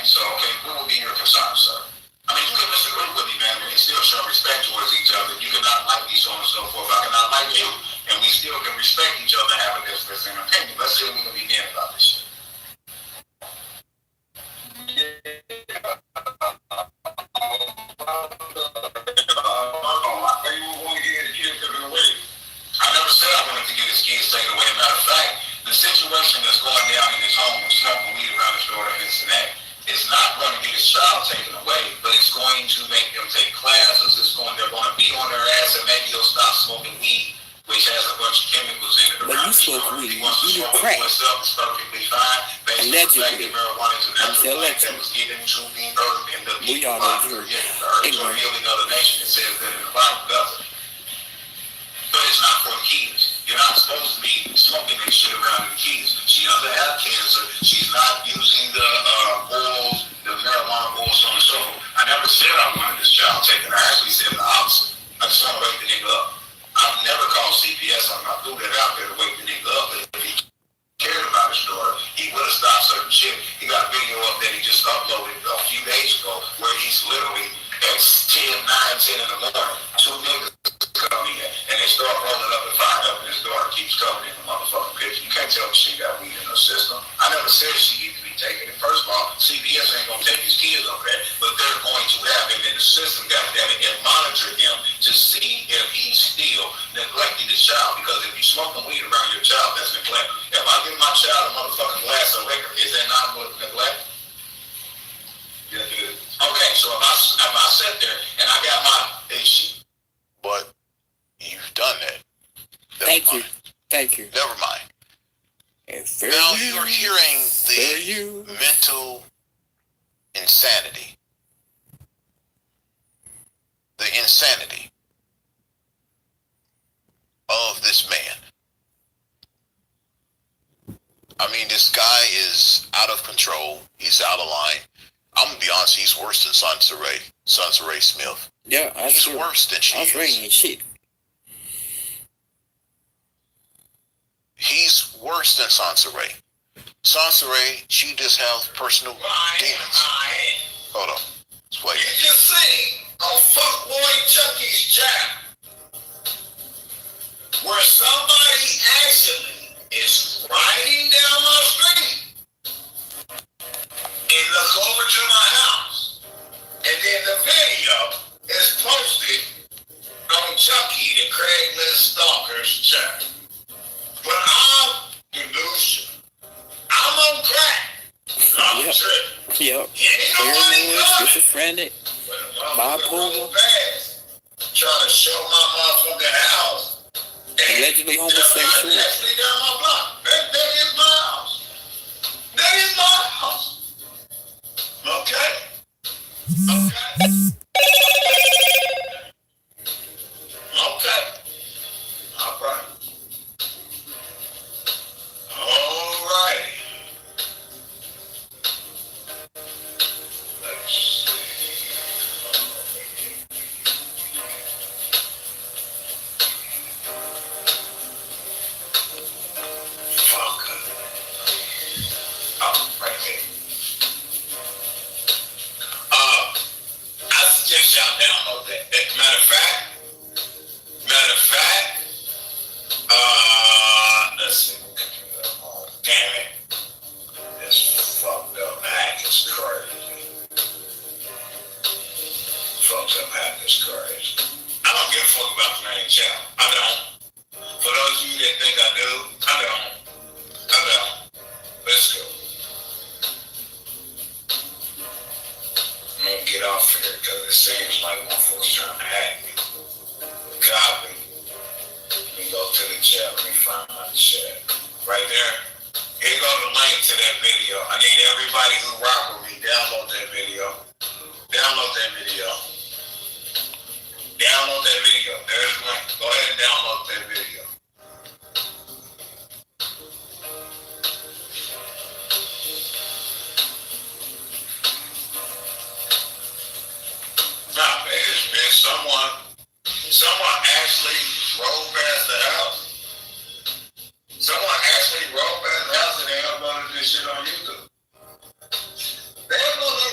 So, okay, what would be your concern, sir? I mean, you can disagree with me, man. We can still show respect towards each other. You cannot like me, so on and so forth. I cannot like you. And we still can respect each other and have a difference in opinion. Let's see if we can begin about this shit. I never said I wanted to get his kids taken away. Matter of fact, the situation that's going down in his home and smoking weed around his daughter in Cincinnati is not going to get his child taken away, but it's going to make them take classes. They're going to be on their ass, and maybe they'll stop smoking weed, which has a bunch of chemicals in it. But you smoke weed, you do crack. It's perfectly fine. Allegedly. Marijuana is a natural plant that was given to the earth and the We people. all know you. The earth is a healing other nation. It says that in the Bible does it. But it's not for the kids. You're not supposed to be smoking that shit around the kids. She doesn't have cancer. She's not using the oils, the marijuana oils, so on and so forth. I never said I wanted this child taken. I actually said the opposite. I just want to wake the nigga up. I've never called CPS on my threw that out there to wake the nigga up. If he cared about his daughter, he would have stopped certain shit. He got a video up that he just uploaded a few days ago where he's literally at 10 in the morning. Two niggas come in and they start rolling up and find up, and his daughter keeps coming in the motherfucking picture. You can't tell me she got weed in her system. I never said she needs to be taken. And first of all, CPS ain't gonna take his kids up there, but they're going to have him in the system, goddamn it, and monitor him to see if he's still neglecting his child. Because if you smoking weed around your child, that's neglect. If I give my child a motherfucking glass of liquor, is that not neglect? Yeah, it is. Okay, so if I sit there and I got my issue, but you've done that. Thank you. Thank you. Never mind. Now you're hearing the mental insanity. The insanity of this man. I mean, this guy is out of control. He's out of line. I'm gonna be honest, he's worse than Sansaray Smith. Yeah, he's worse than she is. Reading shit. He's worse than Sansaray. Sansaray, she just has personal demons. Hold on. Let's play. You just seen on Fuckboy Chucky's chat where somebody actually is riding down my street and look over to my house. And then the video is posted on Chucky, the Craigslist Stalker's chat. But I'm delusion. I'm on crack. I'm tripping. Yep. Paranoid, schizophrenic, bipolar. Trying to show my motherfucking house. Allegedly homosexual. Actually down my block. That is my house. That is my house. Okay? Okay? Okay. All right. All right. Let's see. Oh, right here. I suggest y'all download that. Matter of fact, let's see. Damn it. This fucked up hack is crazy. Fucked up hack is crazy. I don't give a fuck about the main channel. I don't. For those of you that think I do, I don't. Let's go. I'm gonna get off here because it seems like one folks trying to hack me. Copy. Let me go to the chat. Let me find my chat. Right there. Here go the link to that video. I need everybody who rock with me. Download that video. Download that video. Download that video. There's the link. Go ahead and download that video. Nah, man, someone actually drove past the house. Someone actually drove past the house and they uploaded this shit on YouTube. They uploaded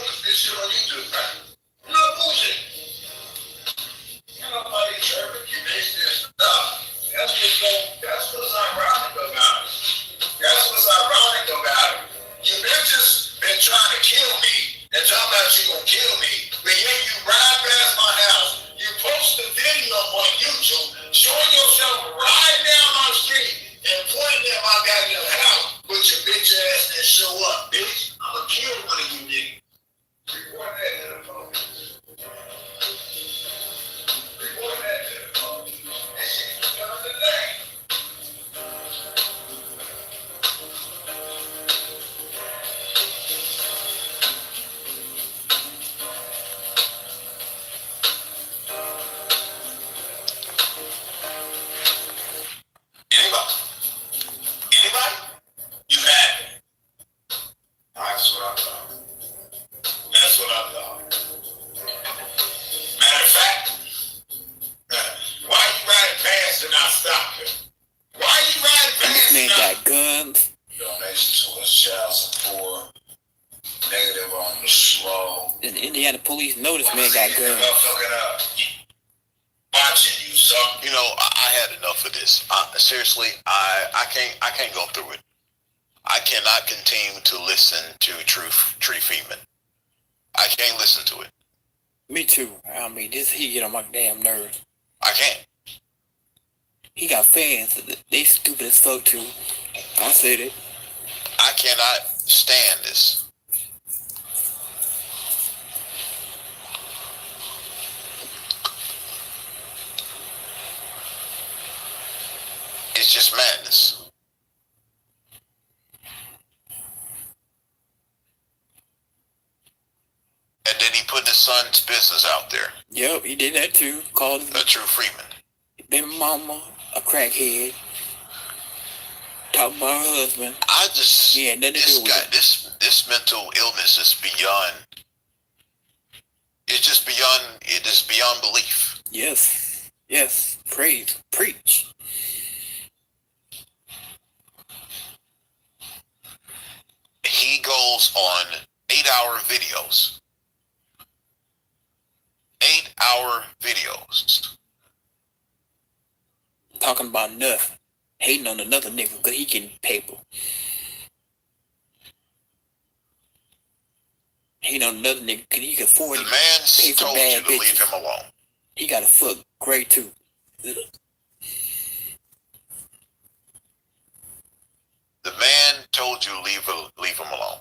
The Indiana police noticed man got guns. Watching you, so I had enough of this. Seriously, I can't go through it. I cannot continue to listen to Tree Freeman. I can't listen to it. Me too. I mean, he get on my damn nerves. I can't. He got fans. They stupid as fuck too. I said it. I cannot stand this. It's just madness. And then he put his son's business out there. Yep, he did that too. Called a True Freeman. Baby mama a crackhead. Talk about her husband. This mental illness is beyond. It's just beyond. It is beyond belief. Yes. Preach. He goes on 8-hour videos. 8-hour videos. Talking about nothing. Hating on another nigga because he getting paper. Hating on another nigga because he can afford it. The man told you to leave him alone. He got a fuck great too. The man told you leave him alone.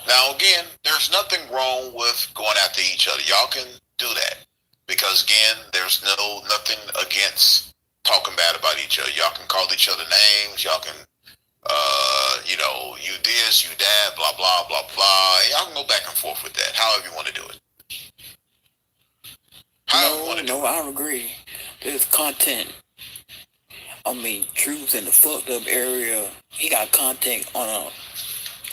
Now again, there's nothing wrong with going after each other. Y'all can do that because again, there's nothing against talking bad about each other. Y'all can call each other names. Y'all can, you this, you that, blah blah blah blah. Y'all can go back and forth with that. However you want to do it. No, I don't agree. There's content. I mean, Truth's in the fucked up area. He got content on an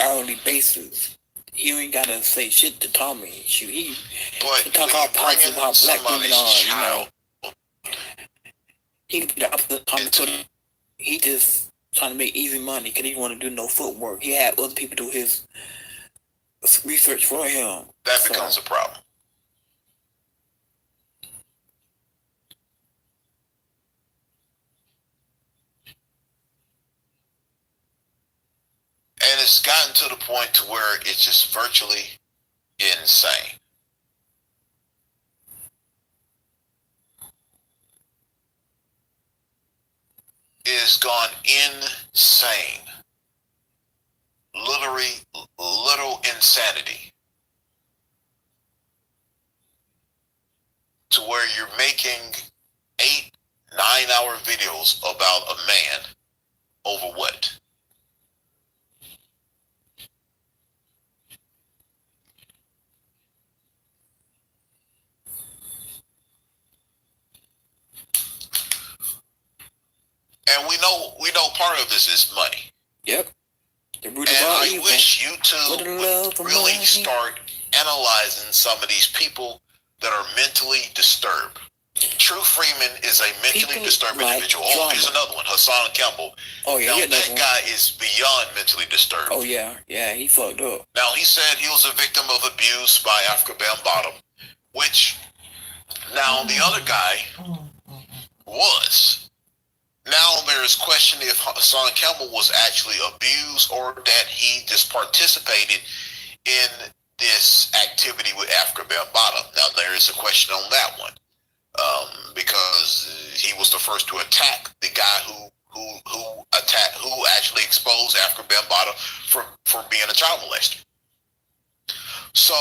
hourly basis. You ain't gotta say shit to Tommy. He talk all positive about black women on, He could be the opposite of Tommy Twitter. He just trying to make easy money because he want to do no footwork. He had other people do his research for him. That becomes a problem. And it's gotten to the point to where it's just virtually insane. It has gone insane. Literally, little insanity. To where you're making 8-9 hour videos about a man over what? And we know part of this is money. Yep. And I wish YouTube would really start analyzing some of these people that are mentally disturbed. True Freeman is a mentally disturbed individual. Oh, here's another one, Hassan Campbell. Oh yeah, now that guy is beyond mentally disturbed. Oh yeah, he fucked up. Now he said he was a victim of abuse by Africa Bambaataa, which now the other guy was. Now there is question if Hassan Campbell was actually abused or that he just participated in this activity with Africa Bambaataa. Now there is a question on that one because he was the first to attack the guy who actually exposed Africa Bambaataa for being a child molester. So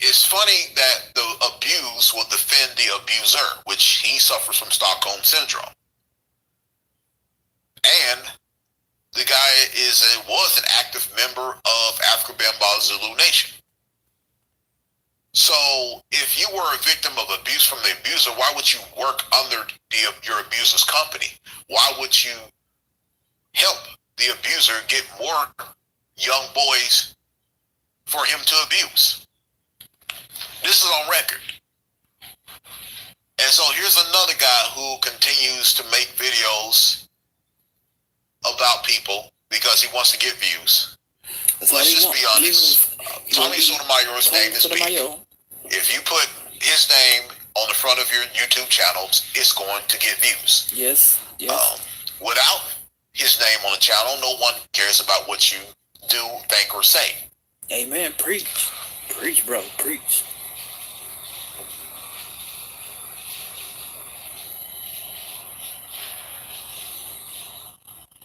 it's funny that the abused will defend the abuser, which he suffers from Stockholm syndrome. And the guy was an active member of Africa Bambaataa Zulu Nation. So if you were a victim of abuse from the abuser, why would you work under your abuser's company? Why would you help the abuser get more young boys for him to abuse? This is on record. And so here's another guy who continues to make videos about people because he wants to get views. Let's just be honest. Tommy Sotomayor's name is big. If you put his name on the front of your YouTube channels, it's going to get views. Yes. Without his name on the channel, no one cares about what you do, think, or say. Amen. Preach. Preach, bro. Preach.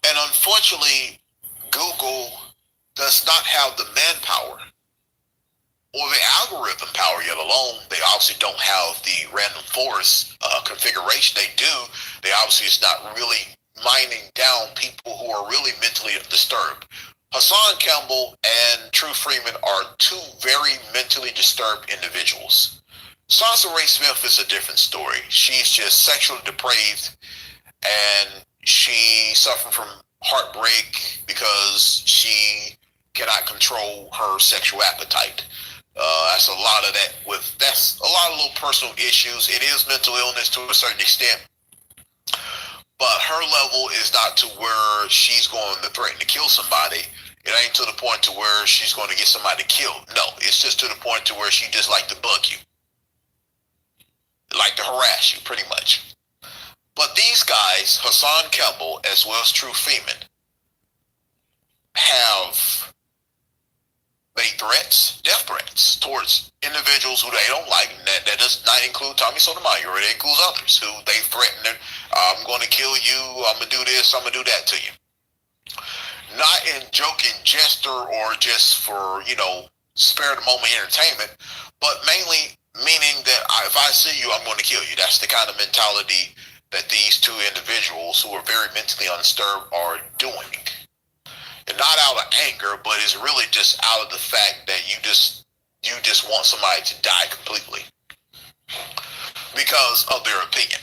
And unfortunately, Google does not have the manpower or the algorithm power yet alone. They obviously don't have the random forest configuration. They do. They obviously it's not really mining down people who are really mentally disturbed. Hassan Campbell and True Freeman are two very mentally disturbed individuals. Sansa Ray Smith is a different story. She's just sexually depraved, and she suffered from heartbreak because she cannot control her sexual appetite. That's a lot of that. That's a lot of little personal issues. It is mental illness to a certain extent, but her level is not to where she's going to threaten to kill somebody. It ain't to the point to where she's going to get somebody killed. No, it's just to the point to where she just like to bug you, like to harass you, pretty much. But these guys, Hassan Campbell as well as True Freeman, have made threats, death threats, towards individuals who they don't like. And that does not include Tommy Sotomayor. It includes others who they threaten. I'm going to kill you. I'm going to do this. I'm going to do that to you. Not in joking, gesture, or just for, spare the moment entertainment, but mainly meaning that if I see you, I'm going to kill you. That's the kind of mentality that these two individuals who are very mentally undisturbed are doing. And not out of anger, but it's really just out of the fact that you just want somebody to die completely because of their opinion.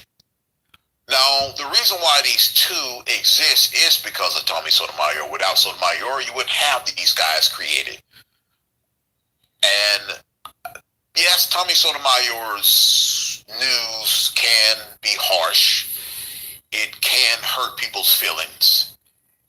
Now, the reason why these two exist is because of Tommy Sotomayor. Without Sotomayor, you wouldn't have these guys created. And yes, Tommy Sotomayor's news can be harsh. It can hurt people's feelings.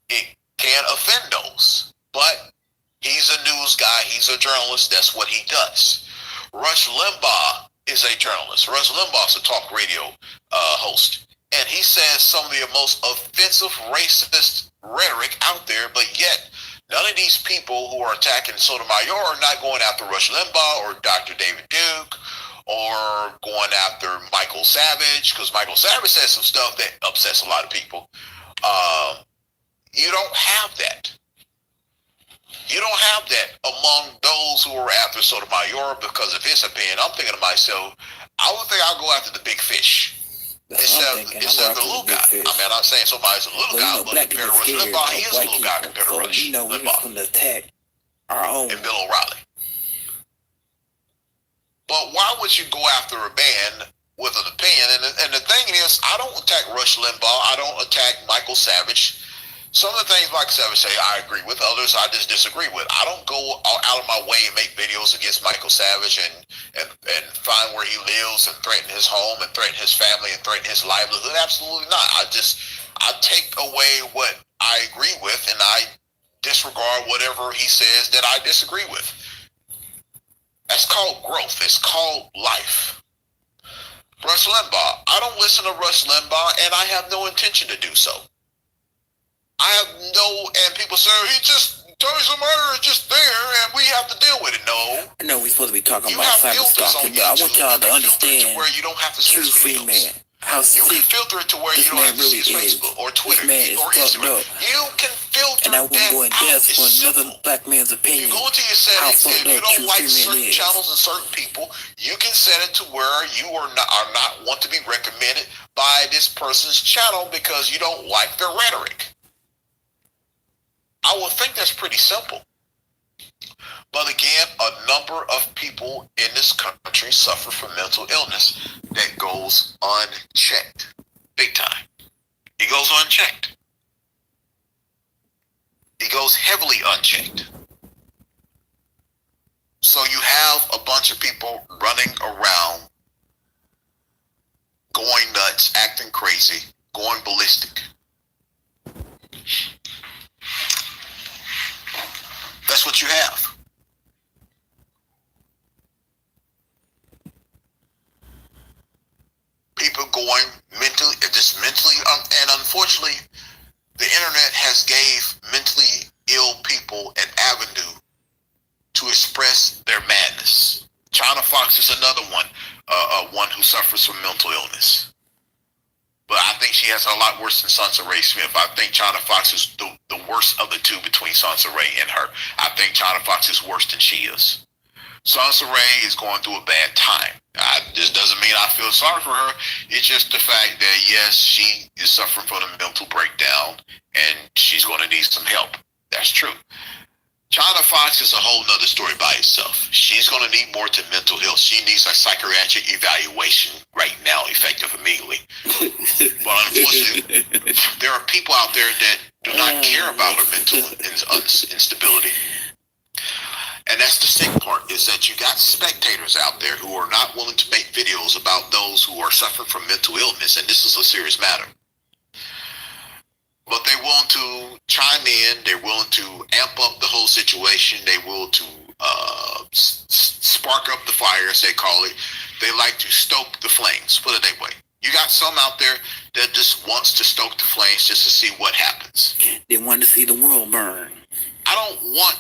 It can offend those. But he's a news guy. He's a journalist. That's what he does. Rush Limbaugh is a journalist. Rush Limbaugh is a talk radio host. And he says some of the most offensive, racist rhetoric out there, but yet none of these people who are attacking Sotomayor are not going after Rush Limbaugh or Dr. David Duke or going after Michael Savage, because Michael Savage says some stuff that upsets a lot of people. You don't have that. You don't have that among those who are after Sotomayor because of his opinion. I'm thinking to myself, I would think I'll go after the big fish. Instead of the little guy. I mean, I'm not saying somebody's a little guy, but compared to Rush Limbaugh, he is a little guy compared to Rush Limbaugh. We attack our own. And Bill O'Reilly. But why would you go after a man with an opinion? And the thing is, I don't attack Rush Limbaugh. I don't attack Michael Savage. Some of the things Michael Savage say, I agree with. Others, I just disagree with. I don't go out of my way and make videos against Michael Savage and find where he lives and threaten his home and threaten his family and threaten his livelihood. Absolutely not. I take away what I agree with and I disregard whatever he says that I disagree with. That's called growth. It's called life. Rush Limbaugh. I don't listen to Rush Limbaugh, and I have no intention to do so. And people say, he just, Tony Sotomayor is just there, and we have to deal with it. No. I know we're supposed to be talking about cyberstalking, but I want y'all to understand where you don't have to see True Freeman. How you can filter it to where you don't have to see his Facebook or Twitter or Instagram. You can filter and I wouldn't go in depth for another black man's opinion. You go into your settings, and you don't like certain channels and certain people, you can set it to where you are not want to be recommended by this person's channel because you don't like their rhetoric. I would think that's pretty simple. But again, a number of people in this country suffer from mental illness that goes unchecked. Big time. It goes unchecked. It goes heavily unchecked. So you have a bunch of people running around, going nuts, acting crazy, going ballistic. That's what you have. People going mentally, and unfortunately, the internet has gave mentally ill people an avenue to express their madness. China Fox is another one, one who suffers from mental illness. But I think she has a lot worse than Sansa Ray Smith. I think China Fox is the worst of the two between Sansa Ray and her. I think China Fox is worse than she is. Sansa Ray is going through a bad time. This doesn't mean I feel sorry for her. It's just the fact that, yes, she is suffering from a mental breakdown and she's going to need some help. That's true. China Fox is a whole nother story by itself. She's going to need more to mental health. She needs a psychiatric evaluation right now, effective immediately. But unfortunately, there are people out there that do not care about her mental instability. And that's the sick part, is that you got spectators out there who are not willing to make videos about those who are suffering from mental illness, and this is a serious matter. But they're willing to chime in, they're willing to amp up the whole situation, they're willing to spark up the fire, as they call it. They like to stoke the flames, put it that way. You got some out there that just wants to stoke the flames just to see what happens. They want to see the world burn. I don't want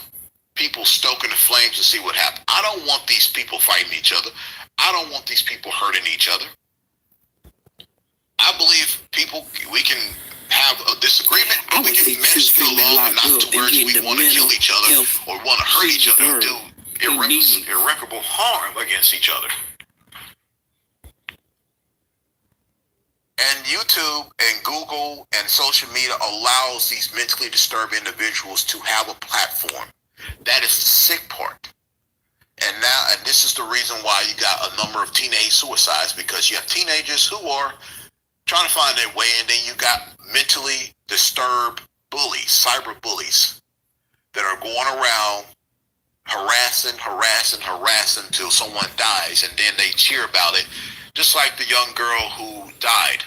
people stoking the flames to see what happens. I don't want these people fighting each other. I don't want these people hurting each other. I believe we can have a disagreement, but we can manage to get along and not to where we want to kill each other or want to hurt each other or do irreparable harm against each other. And YouTube and Google and social media allows these mentally disturbed individuals to have a platform. That is the sick part. And this is the reason why you got a number of teenage suicides, because you have teenagers who are trying to find their way, and then you got mentally disturbed bullies, cyber bullies, that are going around harassing until someone dies, and then they cheer about it, just like the young girl who died.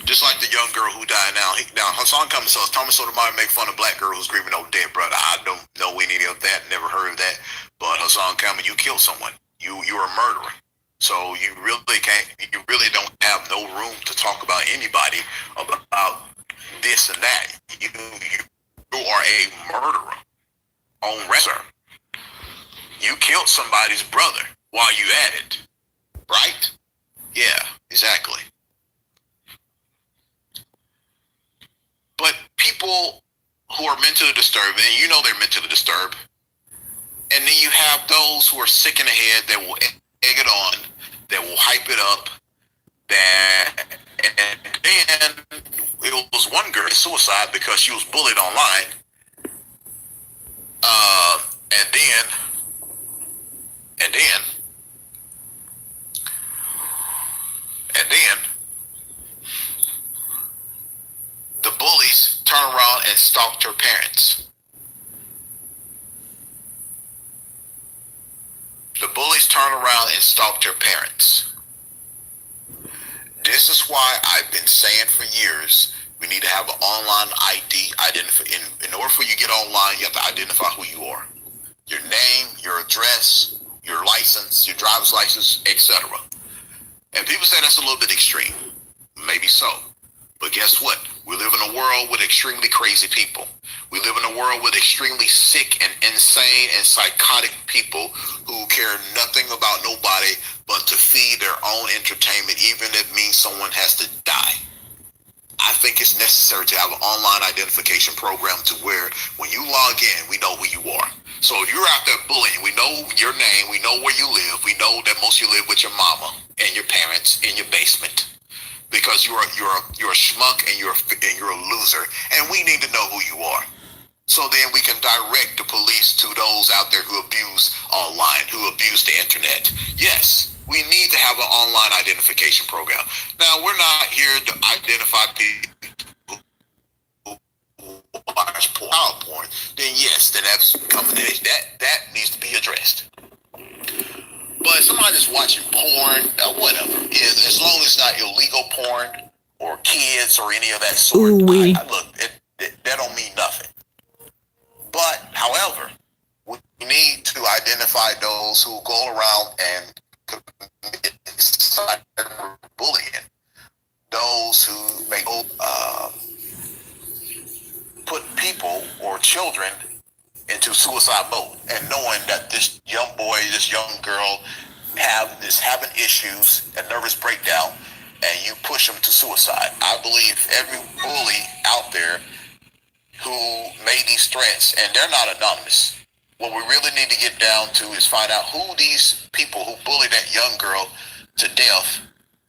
Just like the young girl who died now her song comes and says, Thomas Sotomayor make fun of black girl who's grieving over dead brother. I don't know any of that, never heard of that. But her song comes, you killed someone. You're a murderer. So you really don't have no room to talk about anybody about this and that. You are a murderer on record. You killed somebody's brother while you at it. Right? Yeah, exactly. But people who are mentally disturbed, and you know they're mentally disturbed, and then you have those who are sick in the head that will egg it on, that will hype it up, and then it was one girl suicide because she was bullied online, and then the bullies turned around and stalked her parents. The bullies turned around and stalked her parents. This is why I've been saying for years, we need to have an online ID. In order for you to get online, you have to identify who you are. Your name, your address, your license, your driver's license, etc. And people say that's a little bit extreme. Maybe so. But guess what? We live in a world with extremely crazy people. We live in a world with extremely sick and insane and psychotic people who care nothing about nobody but to feed their own entertainment, even if it means someone has to die. I think it's necessary to have an online identification program to where when you log in, we know who you are. So if you're out there bullying, we know your name, we know where you live, we know that most of you live with your mama and your parents in your basement. Because you're a schmuck and you're a loser, and we need to know who you are. So then we can direct the police to those out there who abuse online, who abuse the internet. Yes, we need to have an online identification program. Now, we're not here to identify people who are child porn, then yes, then that's coming in. That needs to be addressed. But if somebody's watching porn, whatever, as long as it's not illegal porn or kids or any of that sort, Ooowee. Look, that don't mean nothing. But, however, we need to identify those who go around and commit cyberbullying, those who make put people or children into suicide mode, and knowing that this young boy, this young girl having issues, a nervous breakdown, and you push them to suicide. I believe every bully out there who made these threats, and they're not anonymous. What we really need to get down to is find out who these people who bullied that young girl to death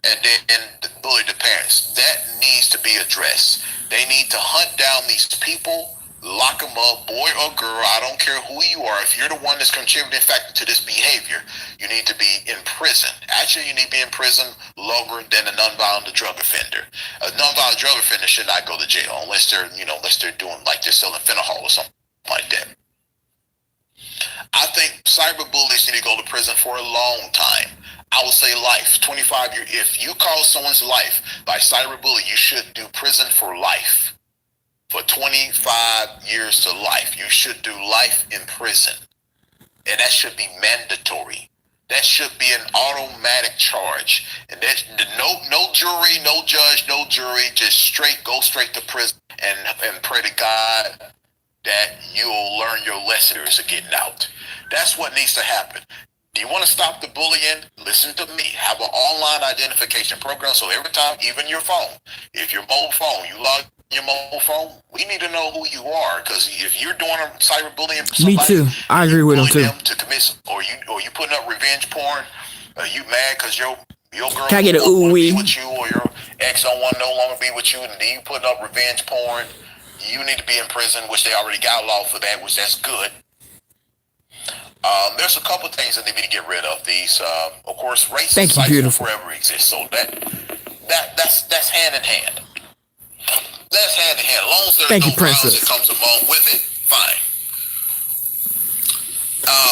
and then bullied the parents. That needs to be addressed. They need to hunt down these people, lock them up, boy or girl, I don't care who you are. If you're the one that's contributing factor to this behavior, you need to be in prison. Actually, you need to be in prison longer than a nonviolent drug offender. A nonviolent drug offender should not go to jail unless they're doing like they're selling fentanyl or something like that. I think cyberbullies need to go to prison for a long time. I would say life, 25 years. If you cause someone's life by cyberbullying, you should do prison for life. For 25 years to life. You should do life in prison. And that should be mandatory. That should be an automatic charge. And that no jury, no judge, no jury, just go straight to prison and pray to God that you'll learn your lessons of getting out. That's what needs to happen. Do you want to stop the bullying? Listen to me. Have an online identification program so every time, even your phone, if your mobile phone, you log your mobile phone, we need to know who you are, because if you're doing a cyberbullying for somebody, me too. I agree with him too. To commit, or you putting up revenge porn, you mad because your girl Can I get an don't want to be ooowee? with you, or your ex don't want to no longer be with you, and then you putting up revenge porn, you need to be in prison, which they already got a law for that, which that's good. There's a couple of things that they need to get rid of. These, of course, racist sites will forever exist. So that's hand in hand. That's hand in hand. As long as there's no violence that comes along with it, fine.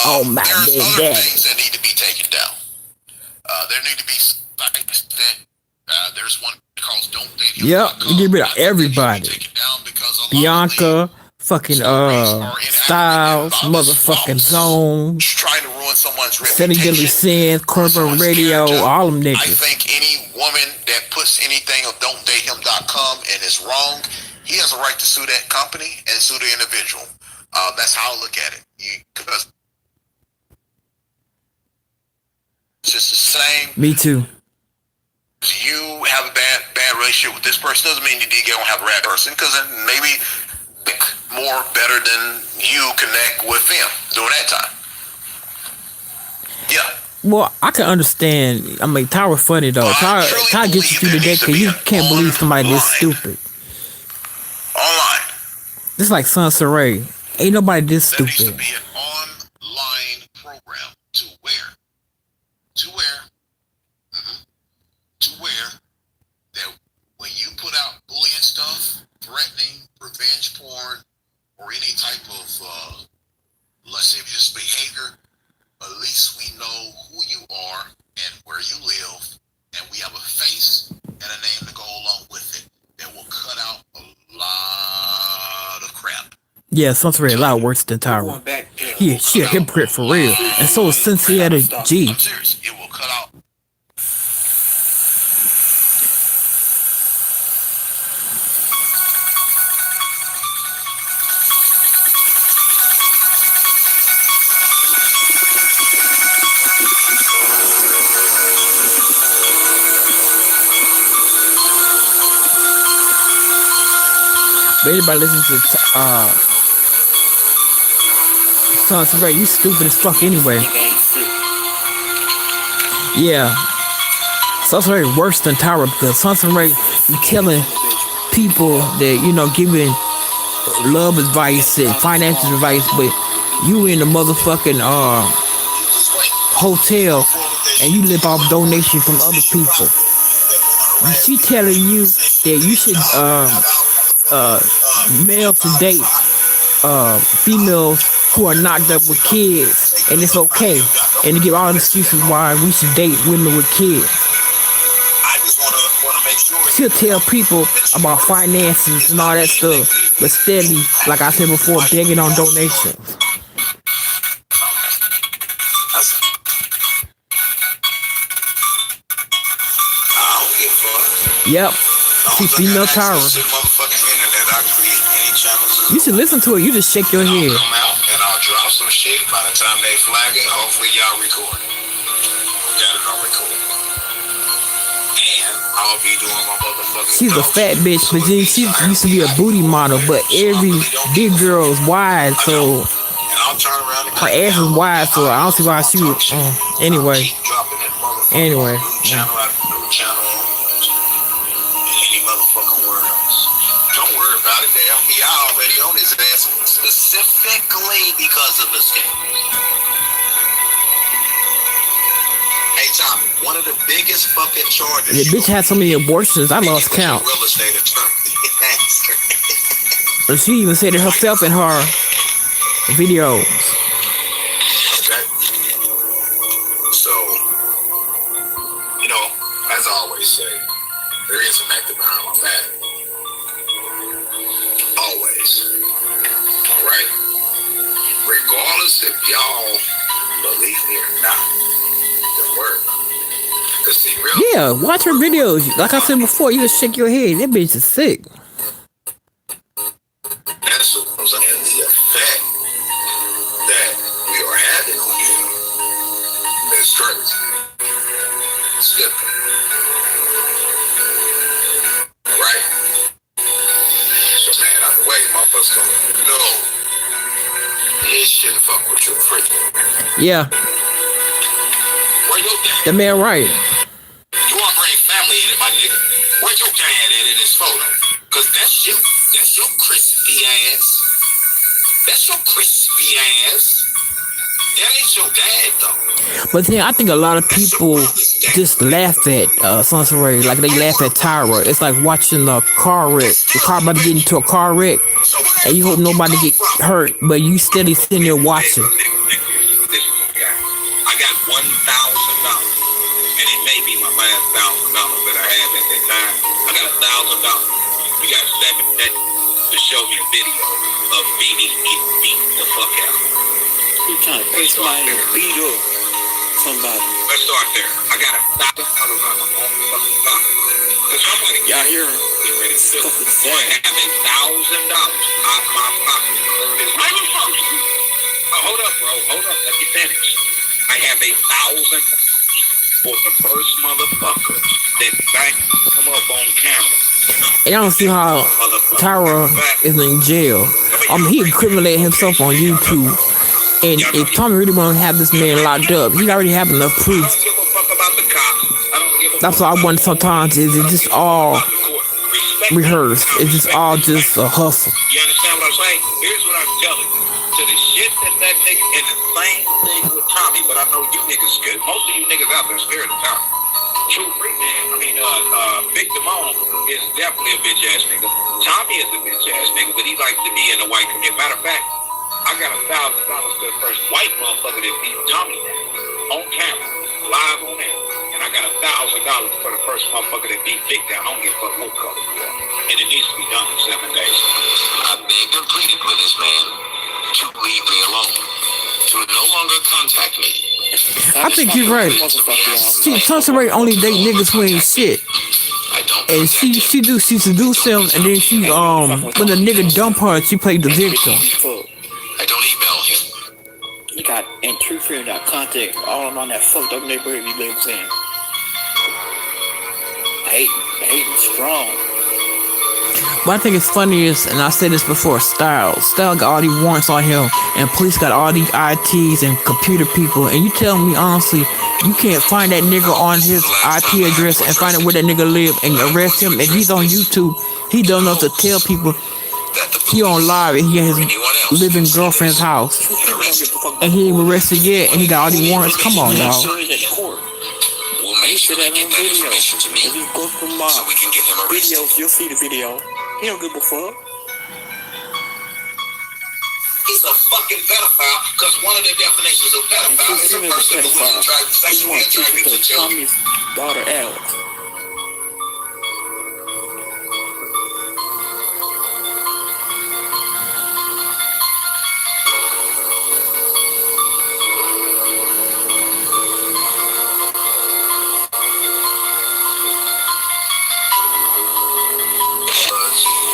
Oh my God. There's other things that need to be taken down. There need to be sites that there's one called Don't Date Him. Yep, you get rid of everybody. Bianca, fucking Styles, motherfucking Zone, trying to ruin someone's City reputation, Gilly Sins, Corporate Radio, all them I niggas. think any woman that puts anything on don'tdatehim.com and is wrong, he has a right to sue that company and sue the individual. That's how I look at it. Because it's just the same. Me too. You have a bad relationship with this person doesn't mean you don't have a bad person, because then maybe more better than you connect with them during that time. Yeah. Well, I can understand. I mean, Tyra's funny though. Tyra gets you through the day because you can't believe somebody this stupid. Online. This like Sunseray. Ain't nobody this stupid. There needs to be an online program to where that when you put out bullying stuff, threatening, revenge porn, or any type of lascivious behavior, at least we know who you are and where you live, and we have a face and a name to go along with it that will cut out a lot of crap. Yeah, Sunseray a lot worse than Tyra. Yeah, she a hypocrite for real. And so is Cynthia G. I'm serious. It will cut out. Anybody listen to Sunseray, you stupid as fuck anyway. Yeah. Sunseray worse than Tyra because Sunseray be telling people that, giving love advice and financial advice, but you in the motherfucking hotel and you live off donations from other people. She telling you that you should male sedate females who are knocked up with kids, and it's okay, and to give all the excuses why we should date women with kids. I just want to make sure. She'll tell people about finances and all that stuff, but steadily, like I said before, begging on donations. Yep, she's female Tyra. You should listen to it. You just shake your head. Come out and I'll drop some shit. By the time they flag it, hopefully y'all record it. Got it on record. And I'll be doing my motherfucking. She's a fat bitch, but then she used to be a booty model. But every big girl is wide, so her ass is wide. So I don't see why she would. Anyway. Don't worry about it. The FBI already on his ass specifically because of the scam. Hey Tommy, one of the biggest fucking charges. The bitch had so many abortions, I lost count. Real estate attorney. And she even said it herself in her videos. Okay. So, you know, as I always say, there is a method behind my back. Always. Alright? Regardless if y'all believe me or not, don't worry. Cause see, real. Yeah, watch her videos. Like I said before, you just shake your head. That bitch is sick. That's what I'm saying. The effect that we are having on you is crazy. It's different. Right? So man, out the way, motherfuckers gonna know this shit fuck with you freaking. Yeah. Where your dad? The man right. You wanna bring family in it, my nigga? Where your dad at in this photo? Cause that's you. That's your crispy ass. That's your crispy ass. That ain't your dad though. But then I think a lot of people just laugh at Sunset Ray, like they laugh at Tyra. It's like watching a car wreck. The car about to get into a car wreck, and you hope nobody get hurt, but you steady sitting there watching. I got $1,000, and it may be my last $1,000 that I had at that time. I got $1,000. You got 7 days to show me a video of me getting beat the fuck out. You trying to pay somebody to beat up somebody? Let's start there. I got $1,000 on my own fucking phone. Somebody Y'all hear him? get ready to do Stuff it. is So I sad. have $1,000 out my pocket. Where you from? Oh, hold up, bro. Hold up. Let me finish. I have $1,000 for the first motherfucker that banked come up on camera. And I don't see how Tyra is in jail. He incriminated himself on YouTube. And if Tommy really want to have this man locked up, he already have enough proof. I don't give a fuck about the cops. I don't give a That's what I wonder sometimes. Is it just all rehearsed? It's just all just a hustle. You understand what I'm saying? Here's what I'm telling you. To the shit that nigga, and the same thing with Tommy, but I know you niggas scared. Most of you niggas out there scared of Tommy. True Freeman, Big Damone is definitely a bitch ass nigga. Tommy is a bitch ass nigga, but he likes to be in the white community. Matter of fact, I got $1,000 for the first white motherfucker that beat Tommy on camera, live on air. And I got $1,000 for the first motherfucker that beat Big down. I don't give a fuck what color you are. And it needs to be done in 7 days. I begged and pleaded with this man to leave me alone, to no longer contact me. I think you're right. See, Sunset Ray only date niggas who ain't shit. And she seduce him, and then she when the nigga dump her, she played the victim. I don't email him. You got and True Freeman got contact all around that fucked up neighborhood we live in. Hating strong. What I think is funny is, and I said this before, Style got all these warrants on him, and police got all these ITs and computer people, and you tell me honestly, you can't find that nigga on his IP address and find out where that nigga live and arrest him, and he's on YouTube. He don't know to tell people he on live and he at his living girlfriend's house, and he ain't arrested yet, and he got all these warrants. Come on, y'all. Make sure that on video. If you go through my So we can get him arrested. videos, you'll see the video. He don't give a fuck. a fucking pedophile, because one of the definitions of pedophile is a person who is sexually attracted to children. Tommy's daughter out.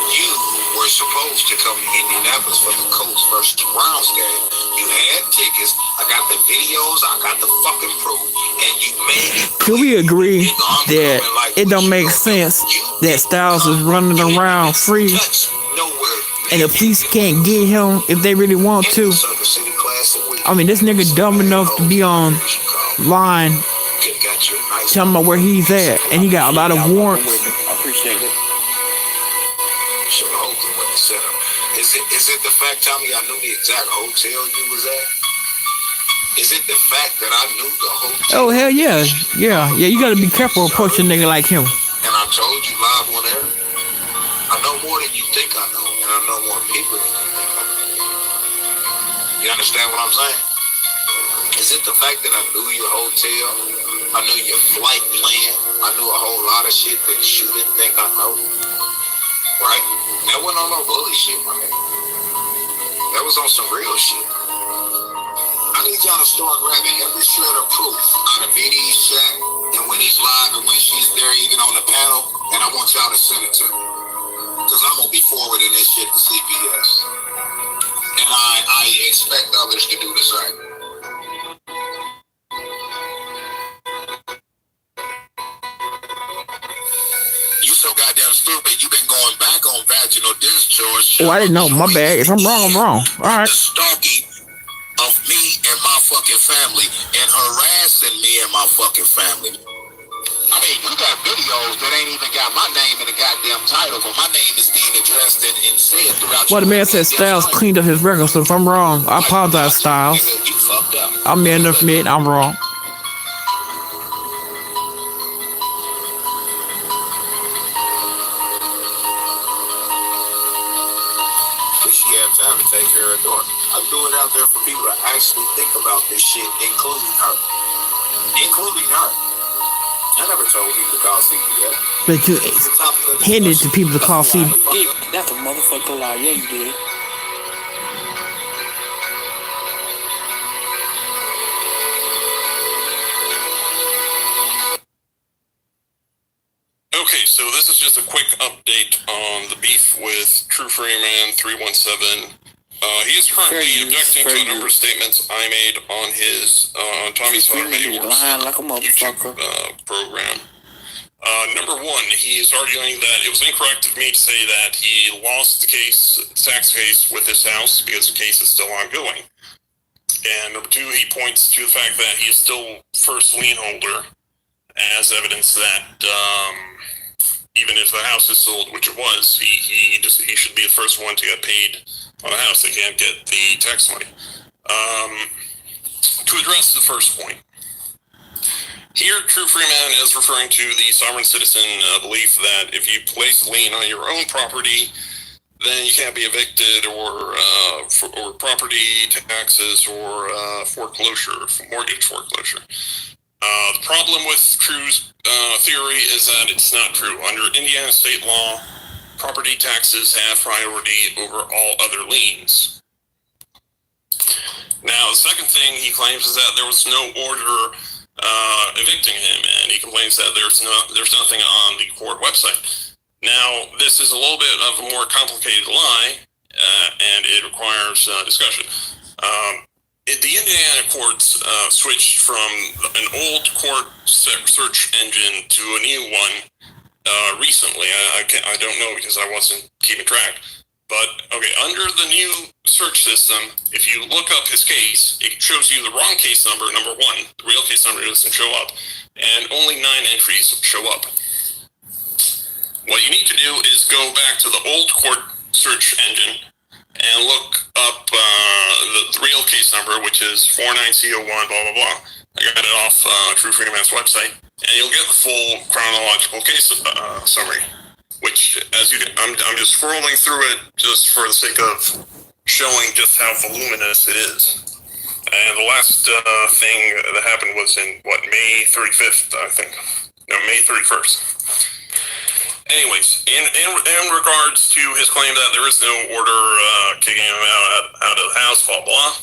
You were supposed to come to Indianapolis for the Colts versus Browns game. You had tickets. I got the videos. I got the fucking proof. And you made it. Can we agree that it don't make sense that Styles is running around free and the police can't get him if they really want to? I mean, this nigga dumb enough to be on line telling me where he's at, and he got a lot of warrants. I appreciate it. Is it the fact, Tommy, I knew the exact hotel you was at? Is it the fact that I knew the hotel? Oh, hell yeah. Yeah, you gotta be careful approaching a nigga like him. And I told you live on air, I know more than you think I know, and I know more people than you think I know. You understand what I'm saying? Is it the fact that I knew your hotel? I knew your flight plan. I knew a whole lot of shit that you didn't think I know. Right? That wasn't on no bully shit, my nigga. That was on some real shit. I need y'all to start grabbing every shred of proof out of BD's chat and when he's live and when she's there, even on the panel, and I want y'all to send it to me. Because I'm going to be forwarding this shit to CPS. And I expect others to do the same. You so goddamn stupid. You've been going back on vaginal discharge. Oh, I didn't know. My bad. If I'm wrong, I'm wrong. All right. The stalking of me and my fucking family and harassing me and my fucking family. I mean, you got videos that ain't even got my name in the goddamn title, but my name is being addressed and said throughout. Well, the man said Styles cleaned up his record, so if I'm wrong, I apologize, Styles. You fucked up. I'm man to admit I'm wrong. She had time to take care of her daughter. I threw it out there for people to actually think about this shit, including her. I never told people to call CPS. But you handed it to people to call CPS. That's a motherfucking lie. Yeah, you did. Okay, so this is just a quick update on the beef with True Freeman 317. He is currently objecting to a number of statements I made on his Tommy YouTube program. Number one, he is arguing that it was incorrect of me to say that he lost the case, tax case with his house because the case is still ongoing. And number two, he points to the fact that he is still first lien holder as evidence that even if the house is sold, which it was, he should be the first one to get paid on a house. They can't get the tax money. To address the first point, here True Freeman is referring to the sovereign citizen belief that if you place a lien on your own property, then you can't be evicted or property taxes or mortgage foreclosure. The problem with True's theory is that it's not true. Under Indiana state law, property taxes have priority over all other liens. Now, the second thing he claims is that there was no order evicting him, and he complains that there's nothing on the court website. Now, this is a little bit of a more complicated lie, and it requires discussion. The Indiana courts switched from an old court search engine to a new one recently. I don't know because I wasn't keeping track. But, okay, under the new search system, if you look up his case, it shows you the wrong case number, number one. The real case number doesn't show up. And only 9 entries show up. What you need to do is go back to the old court search engine and look up the real case number, which is 49C01, blah, blah, blah. I got it off True Freeman's website. And you'll get the full chronological case summary, which, as you can, I'm just scrolling through it just for the sake of showing just how voluminous it is. And the last thing that happened was in, May 35th, I think. No, May 31st. Anyways, in regards to his claim that there is no order kicking him out of the house, blah, blah,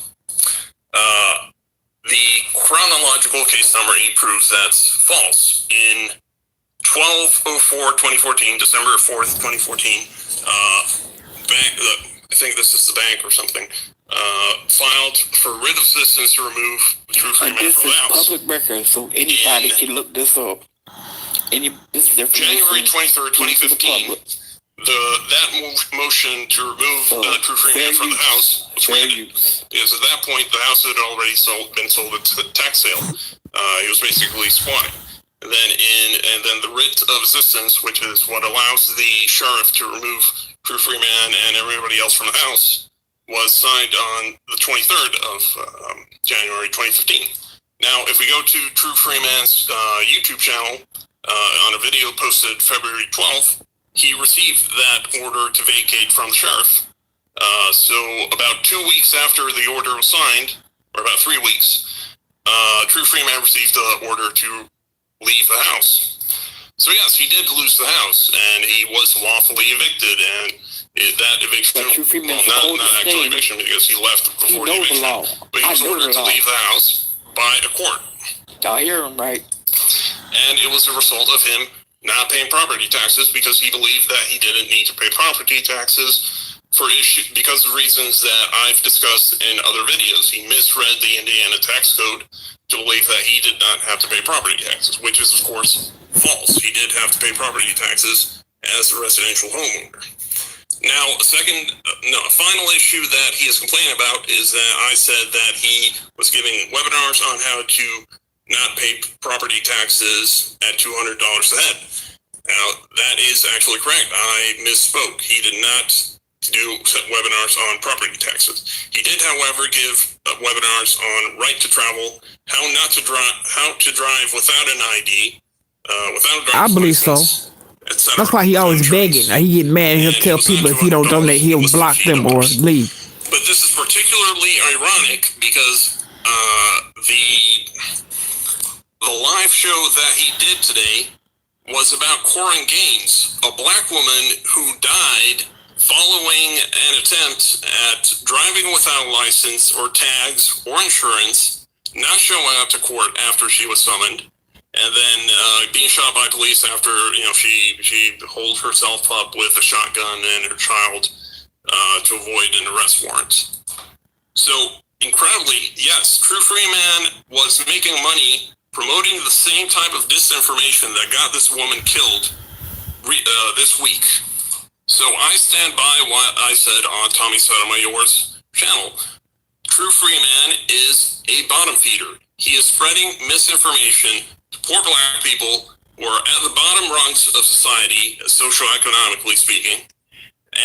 the chronological case number he proves that's false. In 12/04/2014, December 4th, 2014, I think this is the bank or something, filed for writ of assistance to remove True Freeman from the house. This is public record, so anybody can look this up. January 23rd, 2015, that motion to remove True Freeman from the house was granted. Because at that point, the house had already been sold at tax sale. He was basically squatting. And then the writ of assistance, which is what allows the sheriff to remove True Freeman and everybody else from the house, was signed on the 23rd of January 2015. Now, if we go to True Freeman's YouTube channel, on a video posted February 12th, he received that order to vacate from the sheriff. So about 2 weeks after the order was signed, or about 3 weeks, True Freeman received the order to leave the house. So yes, he did lose the house, and he was lawfully evicted, and that eviction, not actual eviction, because he left before the eviction, but he was ordered to leave the house by a court. Y'all hear him, right? And it was a result of him not paying property taxes because he believed that he didn't need to pay property taxes because of reasons that I've discussed in other videos. He misread the Indiana tax code to believe that he did not have to pay property taxes, which is, of course, false. He did have to pay property taxes as a residential homeowner. Now, a final issue that he is complaining about is that I said that he was giving webinars on how to not pay property taxes at $200 a head. Now, that is actually correct. I misspoke. He did not do webinars on property taxes. He did, however, give webinars on right to travel, how to drive without an ID, without a driver's I believe license, so. That's why he always begging. He get mad and he'll tell people if he don't donate, he'll block them or leave. But this is particularly ironic because the live show that he did today was about Corin Gaines, a black woman who died following an attempt at driving without a license or tags or insurance, not showing up to court after she was summoned, and then being shot by police after she holed herself up with a shotgun and her child to avoid an arrest warrant. So incredibly, yes, True Freeman was making money promoting the same type of disinformation that got this woman killed this week. So I stand by what I said on Tommy Sotomayor's channel. True Freeman is a bottom feeder. He is spreading misinformation to poor black people who are at the bottom rungs of society, socioeconomically speaking,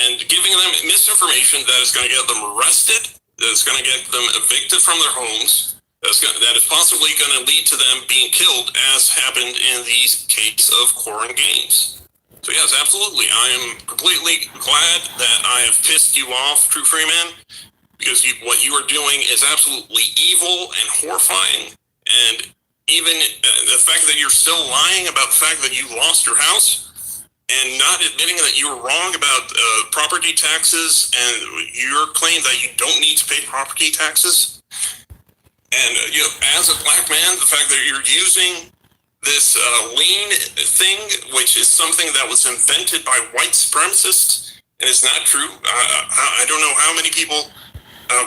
and giving them misinformation that is going to get them arrested, that is going to get them evicted from their homes, that is possibly going to lead to them being killed, as happened in the case of Corin Gaines. So yes, absolutely. I am completely glad that I have pissed you off, True Freeman, because what you are doing is absolutely evil and horrifying. And even the fact that you're still lying about the fact that you lost your house and not admitting that you were wrong about property taxes and your claim that you don't need to pay property taxes. And as a black man, the fact that you're using this lien thing, which is something that was invented by white supremacists, and it's not true. I don't know how many people,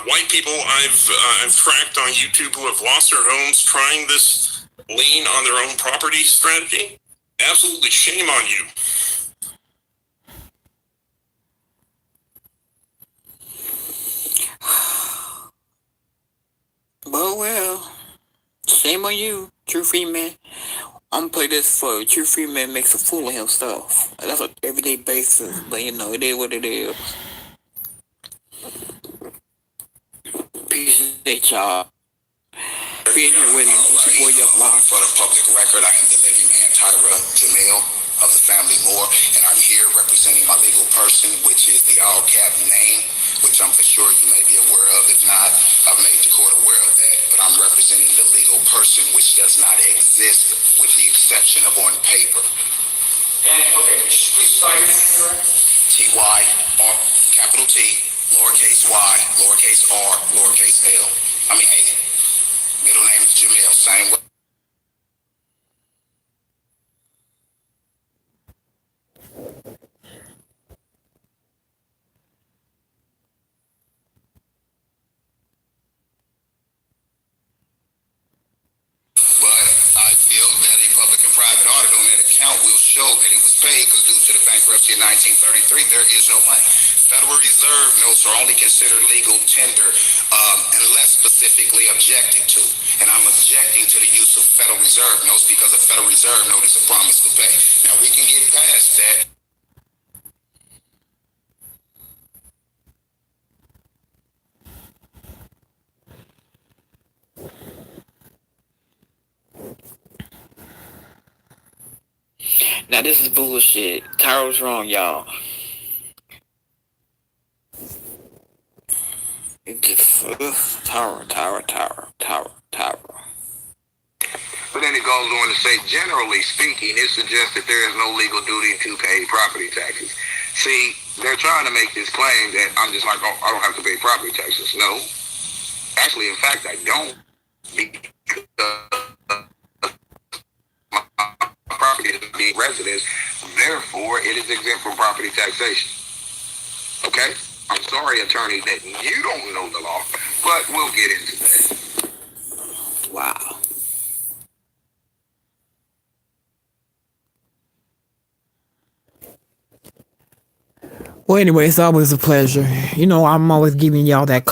white people, I've tracked on YouTube who have lost their homes trying this lien on their own property strategy. Absolutely, shame on you. Well, shame on you, True Freeman. I'm gonna play this for True Freeman makes a fool of himself. That's an everyday basis, but it is what it is. Appreciate y'all being here with me. It's your boy, For the public record, I am the living man, Tyra Jamil. of the family more, and I'm here representing my legal person, which is the all cap name, which I'm for sure you may be aware of. If not, I've made the court aware of that, but I'm representing the legal person, which does not exist with the exception of on paper. And okay, T-Y, capital T, lowercase y, lowercase r, lowercase l. I mean A. Middle name is Jamil, same way. But I feel that a public and private audit on that account will show that it was paid, because due to the bankruptcy of 1933, there is no money. Federal Reserve notes are only considered legal tender unless specifically objected to. And I'm objecting to the use of Federal Reserve notes because a Federal Reserve note is a promise to pay. Now, we can get past that. now this is bullshit. Tyra's wrong, y'all. It just Tyra. But then it goes on to say, generally speaking, it suggests that there is no legal duty to pay property taxes. See, they're trying to make this claim that I'm just like, oh, I don't have to pay property taxes. No. Actually, in fact, I don't, because my property is being residence. Therefore, it is exempt from property taxation. Okay? I'm sorry, attorney, that you don't know the law, but we'll get into that. Wow. Well, anyway, it's always a pleasure. You know, I'm always giving y'all that